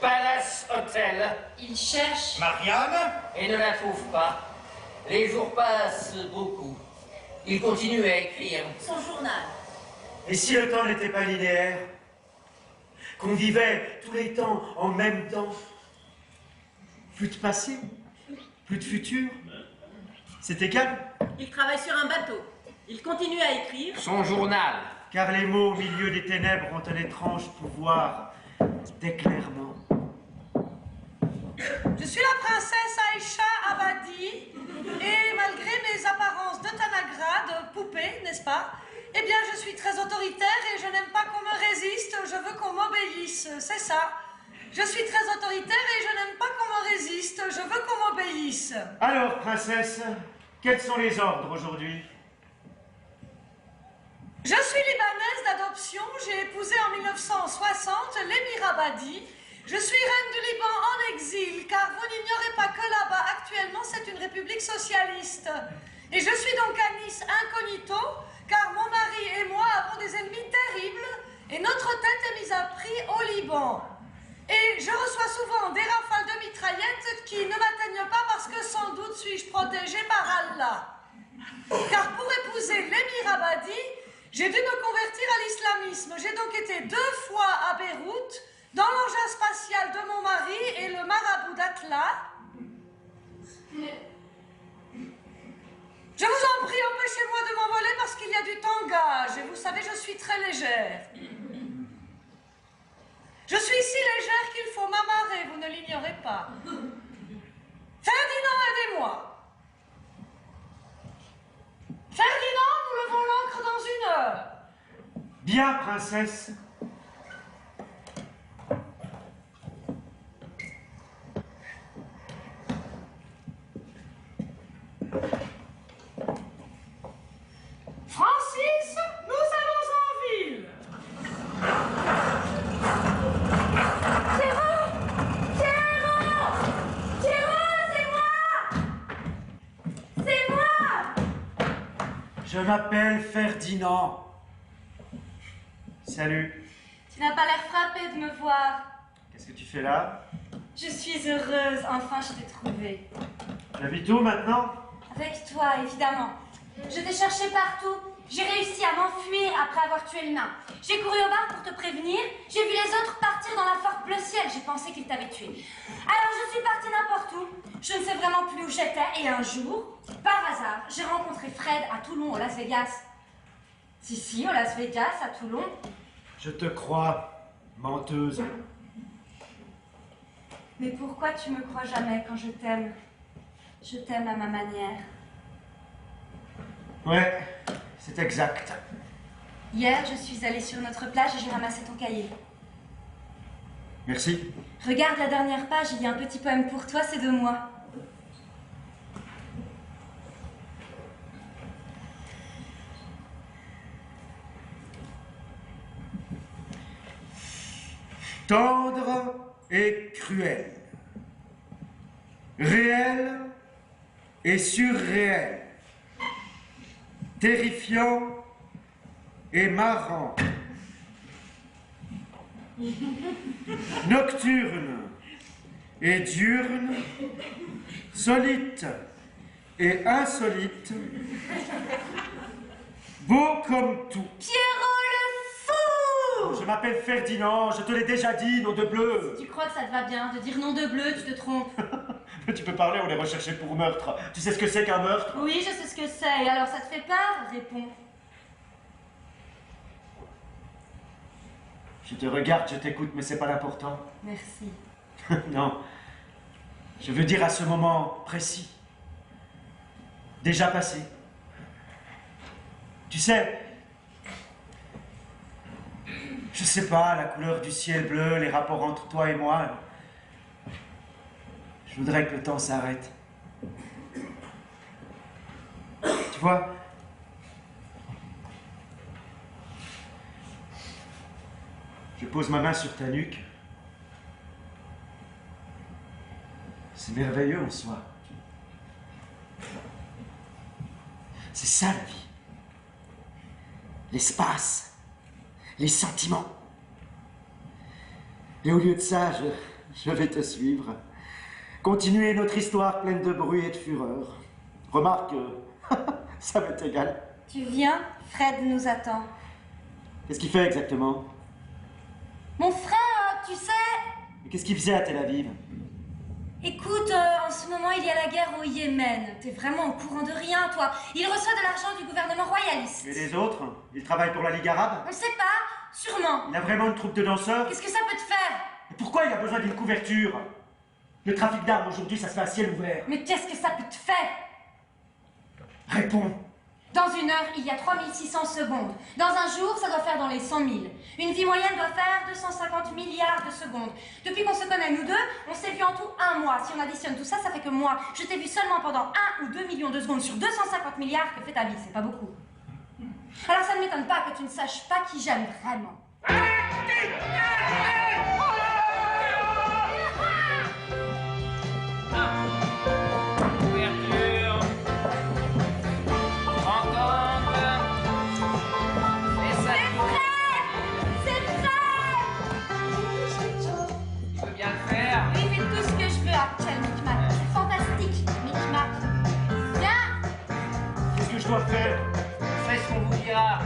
Speaker 4: Palace Hotel.
Speaker 6: Il cherche.
Speaker 3: Marianne.
Speaker 4: Et ne la trouve pas. Les jours passent beaucoup. Il continue à écrire.
Speaker 2: son journal.
Speaker 1: Et si le temps n'était pas linéaire? Qu'on vivait tous les temps en même temps? Plus de passé? Plus de futur? C'est égal?
Speaker 2: Il travaille sur un bateau. Il continue à écrire.
Speaker 4: Son journal.
Speaker 1: Car les mots au milieu des ténèbres ont un étrange pouvoir d'éclairement.
Speaker 5: Je suis la princesse Aïcha Abadi, et malgré mes apparences de Tanagra, de poupée, n'est-ce pas? Eh bien, je suis très autoritaire et je n'aime pas qu'on me résiste, je veux qu'on m'obéisse, c'est ça. Je suis très autoritaire et je n'aime pas qu'on me résiste, je veux qu'on m'obéisse.
Speaker 1: Alors, princesse, quels sont les ordres aujourd'hui?
Speaker 5: Je suis libanaise d'adoption, j'ai épousé en 1960 l'émir Abadi. Je suis reine du Liban en exil, car vous n'ignorez pas que là-bas, actuellement, c'est une république socialiste. Et je suis donc à Nice incognito, car mon mari et moi avons des ennemis terribles, et notre tête est mise à prix au Liban. Et je reçois souvent des rafales de mitraillettes qui ne m'atteignent pas parce que sans doute suis-je protégée par Allah. Car pour épouser l'émir Abadi, j'ai dû me convertir à l'islamisme. J'ai donc été 2 fois à Beyrouth, dans l'engin spatial de mon mari et le marabout d'Atla. Je vous en prie, empêchez-moi de m'envoler parce qu'il y a du tangage. Et vous savez, je suis très légère. Je suis si légère qu'il faut m'amarrer, vous ne l'ignorez pas. Ferdinand, aidez-moi. Ferdinand, nous levons l'ancre dans 1 heure.
Speaker 1: Bien, princesse.
Speaker 5: Francis, nous allons en ville.
Speaker 11: Thierry! C'est moi! C'est moi!
Speaker 1: Je m'appelle Ferdinand. Salut.
Speaker 6: Tu n'as pas l'air frappé de me voir.
Speaker 1: Qu'est-ce que tu fais là?
Speaker 6: Je suis heureuse, enfin je t'ai trouvé.
Speaker 1: J'habite où maintenant?
Speaker 6: Avec toi, évidemment. Je t'ai cherché partout. J'ai réussi à m'enfuir après avoir tué le nain. J'ai couru au bar pour te prévenir. J'ai vu les autres partir dans la forte bleu ciel. J'ai pensé qu'ils t'avaient tué. Alors je suis partie n'importe où. Je ne sais vraiment plus où j'étais. Et un jour, par hasard, j'ai rencontré Fred à Toulon, au Las Vegas. Si, au Las Vegas, à Toulon.
Speaker 1: Je te crois, menteuse.
Speaker 6: Mais pourquoi tu me crois jamais quand je t'aime? Je t'aime à ma manière.
Speaker 1: Ouais, c'est exact.
Speaker 6: Hier, je suis allée sur notre plage et j'ai ramassé ton cahier.
Speaker 1: Merci.
Speaker 6: Regarde la dernière page, il y a un petit poème pour toi, c'est de moi.
Speaker 1: Tendre et cruel. Réel et surréel. Terrifiant et marrant. Nocturne et diurne. Solite et insolite. Beau comme tout.
Speaker 6: Pierrot le fou!
Speaker 1: Je m'appelle Ferdinand, je te l'ai déjà dit, nom de bleu.
Speaker 6: Tu crois que ça te va bien de dire nom de bleu, tu te trompes.
Speaker 1: Tu peux parler, on est recherché pour meurtre. Tu sais ce que c'est qu'un meurtre?
Speaker 6: Oui, je sais ce que c'est. Et alors, ça te fait peur? Réponds.
Speaker 1: Je te regarde, je t'écoute, mais c'est pas l'important.
Speaker 6: Merci.
Speaker 1: Non. Je veux dire à ce moment précis. Déjà passé. Tu sais, Je sais pas, la couleur du ciel bleu, les rapports entre toi et moi. Je voudrais que le temps s'arrête. Tu vois, je pose ma main sur ta nuque. C'est merveilleux en soi. C'est ça la vie. L'espace, les sentiments. Et au lieu de ça, je vais te suivre. Continuer notre histoire pleine de bruit et de fureur. Remarque, ça m'est égal.
Speaker 6: Tu viens, Fred nous attend.
Speaker 1: Qu'est-ce qu'il fait exactement?
Speaker 6: Mon frère, tu sais...
Speaker 1: Mais qu'est-ce qu'il faisait à Tel Aviv?
Speaker 6: Écoute, en ce moment, il y a la guerre au Yémen. T'es vraiment au courant de rien, toi. Il reçoit de l'argent du gouvernement royaliste.
Speaker 1: Et les autres? Ils travaillent pour la Ligue arabe?
Speaker 6: On sait pas, sûrement.
Speaker 1: Il a vraiment une troupe de danseurs?
Speaker 6: Qu'est-ce que ça peut te faire?
Speaker 1: Et pourquoi il a besoin d'une couverture? Le trafic d'armes aujourd'hui, ça se fait à ciel ouvert.
Speaker 6: Mais qu'est-ce que ça peut te faire?
Speaker 1: Réponds.
Speaker 6: Dans une heure, il y a 3600 secondes. Dans un jour, ça doit faire dans les 100 000. Une vie moyenne doit faire 250 milliards de secondes. Depuis qu'on se connaît, nous deux, on s'est vu en tout 1 mois. Si on additionne tout ça, ça fait que moi, je t'ai vu seulement pendant 1 ou 2 millions de secondes sur 250 milliards que fait ta vie. C'est pas beaucoup. Alors ça ne m'étonne pas que tu ne saches pas qui j'aime vraiment.
Speaker 1: Je dois faire.
Speaker 4: Fais ce qu'on vous dira.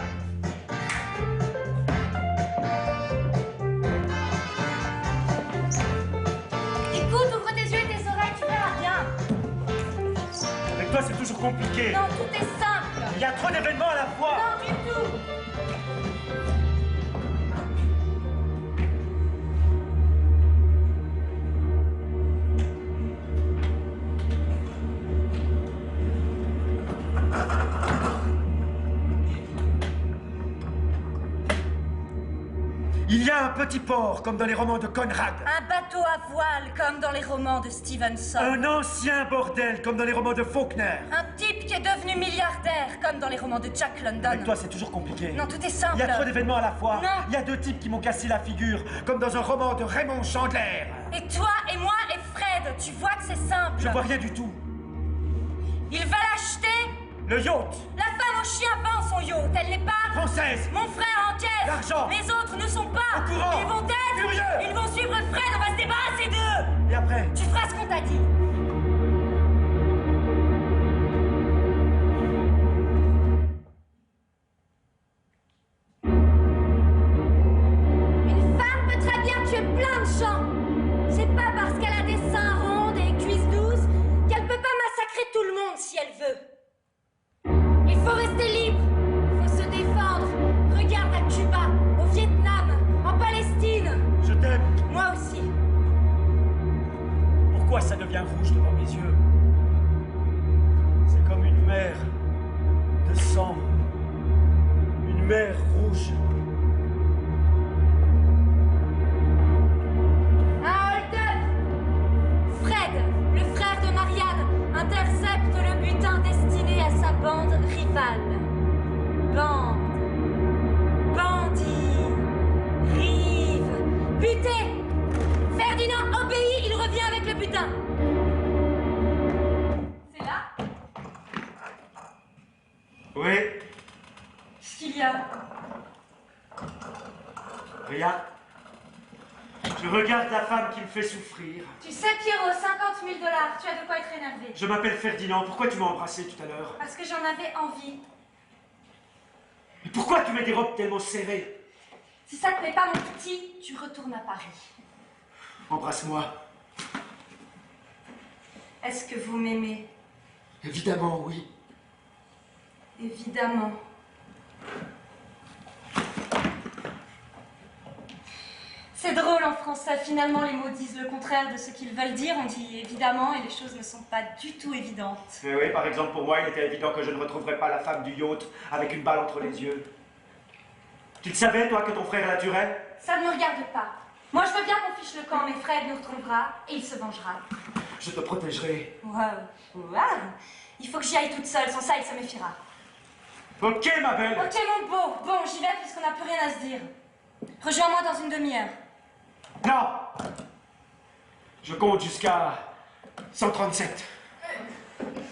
Speaker 6: Écoute, ouvre tes yeux et tes oreilles, tu verras bien.
Speaker 1: Avec toi, c'est toujours compliqué.
Speaker 6: Non, tout est simple.
Speaker 1: Il y a trop d'événements à la fois.
Speaker 6: Non, du tout.
Speaker 1: Il y a un petit port, comme dans les romans de Conrad.
Speaker 6: Un bateau à voile, comme dans les romans de Stevenson.
Speaker 1: Un ancien bordel, comme dans les romans de Faulkner.
Speaker 6: Un type qui est devenu milliardaire, comme dans les romans de Jack London.
Speaker 1: Avec toi, c'est toujours compliqué.
Speaker 6: Non, tout est simple.
Speaker 1: Il y a trop d'événements à la fois.
Speaker 6: Non.
Speaker 1: Il y a 2 types qui m'ont cassé la figure, comme dans un roman de Raymond Chandler.
Speaker 6: Et toi, et moi, et Fred, tu vois que c'est simple.
Speaker 1: Je vois rien du tout.
Speaker 6: Il va l'acheter.
Speaker 1: Le yacht.
Speaker 6: La femme au chien vend son yacht, elle n'est pas...
Speaker 1: Française.
Speaker 6: Mon frère encaisse.
Speaker 1: L'argent.
Speaker 6: Les autres ne sont pas...
Speaker 1: Au courant.
Speaker 6: Ils vont être...
Speaker 1: Furieux.
Speaker 6: Ils vont suivre Fred, on va se débarrasser d'eux.
Speaker 1: Et après?
Speaker 6: Tu feras ce qu'on t'a dit. Une femme peut très bien tuer plein de gens. C'est pas parce qu'elle a des seins ronds, des cuisses douces, qu'elle peut pas massacrer tout le monde si elle veut. Il faut rester libre, il faut se défendre. Regarde à Cuba, au Vietnam, en Palestine.
Speaker 1: Je t'aime.
Speaker 6: Moi aussi.
Speaker 1: Pourquoi ça devient rouge devant mes yeux? C'est comme une mer de sang. Une mer rouge.
Speaker 6: Un hold-up. Fred, le frère de Marianne, intercepte le butin destiné à sa bande rivale. Bande. Bandit. Rive. Buté. Ferdinand obéit, il revient avec le butin. C'est là?
Speaker 1: Oui.
Speaker 6: Qu'est-ce qu'il y a?
Speaker 1: Rien. Je regarde la femme qui me fait souffrir.
Speaker 6: Tu sais, Pierrot, 50 000 $, tu as de quoi être énervé.
Speaker 1: Je m'appelle Ferdinand. Pourquoi tu m'as embrassé tout à l'heure?
Speaker 6: Parce que j'en avais envie.
Speaker 1: Mais pourquoi tu mets des robes tellement serrées?
Speaker 6: Si ça te plaît pas, mon petit, tu retournes à Paris.
Speaker 1: Embrasse-moi.
Speaker 6: Est-ce que vous m'aimez?
Speaker 1: Évidemment, oui.
Speaker 6: Évidemment. C'est drôle en français, finalement les mots disent le contraire de ce qu'ils veulent dire. On dit évidemment et les choses ne sont pas du tout évidentes.
Speaker 1: Mais oui, par exemple, pour moi, il était évident que je ne retrouverais pas la femme du yacht avec une balle entre les yeux. Tu le savais, toi, que ton frère la tuerait?
Speaker 6: Ça ne me regarde pas. Moi, je veux bien qu'on fiche le camp, mais Fred nous retrouvera et il se vengera.
Speaker 1: Je te protégerai.
Speaker 6: Waouh. Il faut que j'y aille toute seule, sans ça, il se méfiera.
Speaker 1: Ok, ma belle.
Speaker 6: Ok, mon beau. Bon, j'y vais puisqu'on n'a plus rien à se dire. Rejoins-moi dans une demi-heure.
Speaker 1: Non. Je compte jusqu'à 137.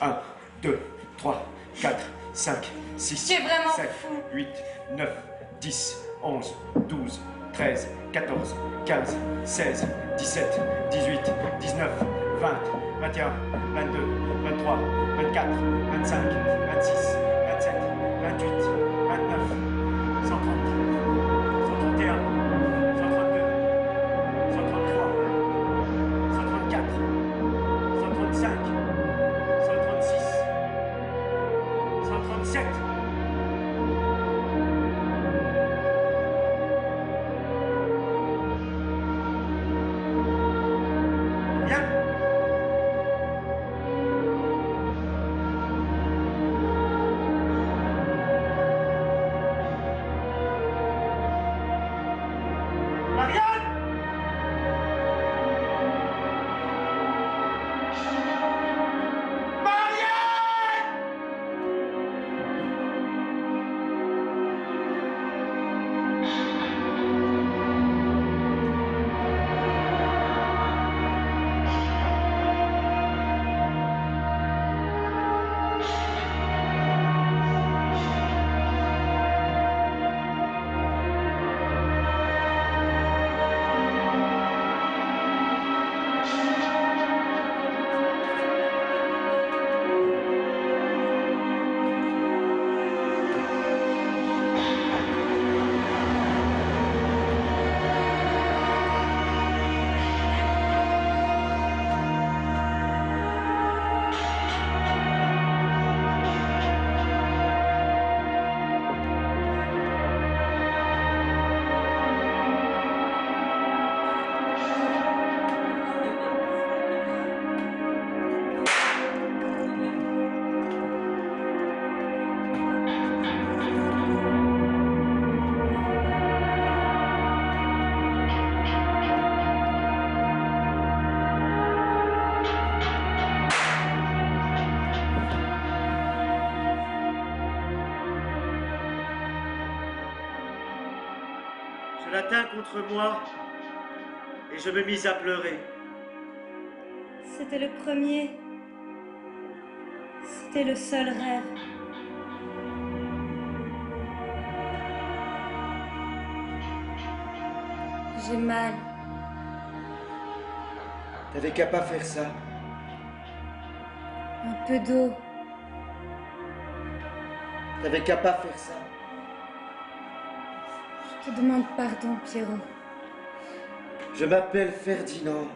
Speaker 1: 1, 2, 3, 4, 5, 6,
Speaker 6: Tu es vraiment
Speaker 1: 7,
Speaker 6: fou.
Speaker 1: 8, 9, 10, 11, 12, 13, 14, 15, 16, 17, 18, 19, 20, 21, 22, 23, 24, 25, 26, 27, 28, 29, 130, 131, 132, 133, 134, 135, 136, 137. Je la tins contre moi et je me mis à pleurer.
Speaker 6: C'était le premier. C'était le seul rêve. J'ai mal.
Speaker 1: T'avais qu'à pas faire ça.
Speaker 6: Un peu d'eau.
Speaker 1: T'avais qu'à pas faire ça.
Speaker 6: Je te demande pardon, Pierrot.
Speaker 1: Je m'appelle Ferdinand.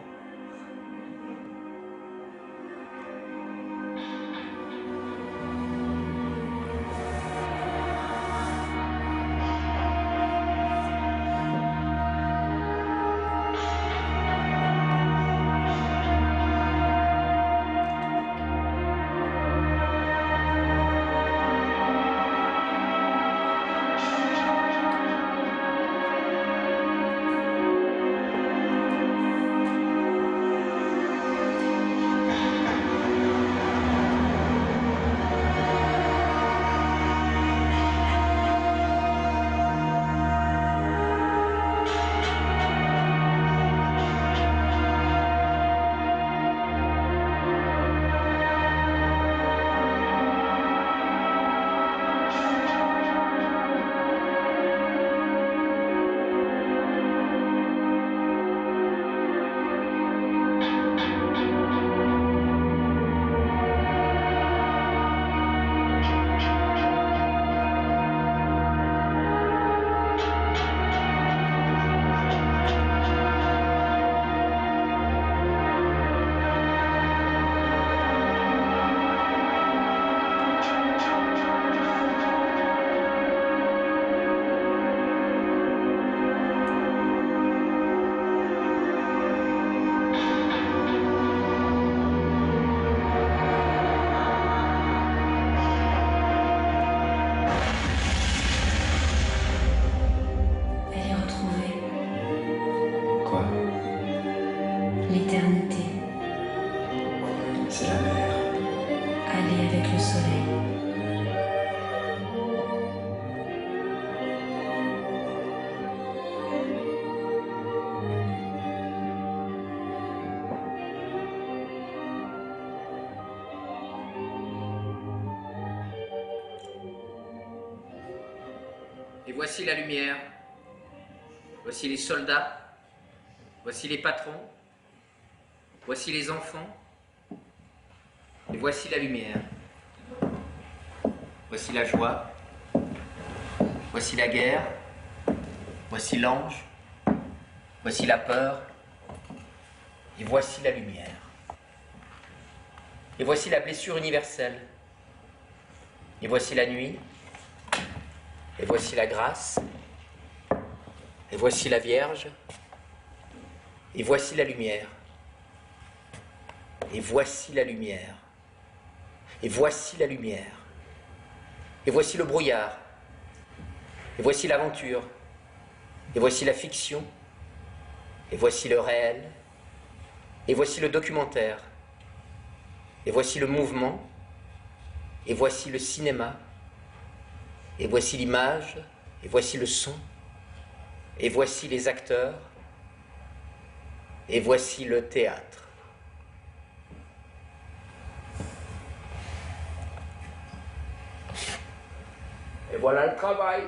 Speaker 12: soleil.
Speaker 4: Et voici la lumière, voici les soldats, voici les patrons, voici les enfants, et voici la lumière. Voici la joie, voici la guerre, voici l'ange, voici la peur, et voici la lumière. Et voici la blessure universelle, et voici la nuit, et voici la grâce, et voici la Vierge, et voici la lumière, et voici la lumière, et voici la lumière, et voici le brouillard, et voici l'aventure, et voici la fiction, et voici le réel, et voici le documentaire, et voici le mouvement, et voici le cinéma, et voici l'image, et voici le son, et voici les acteurs, et voici le théâtre. Et voilà le travail.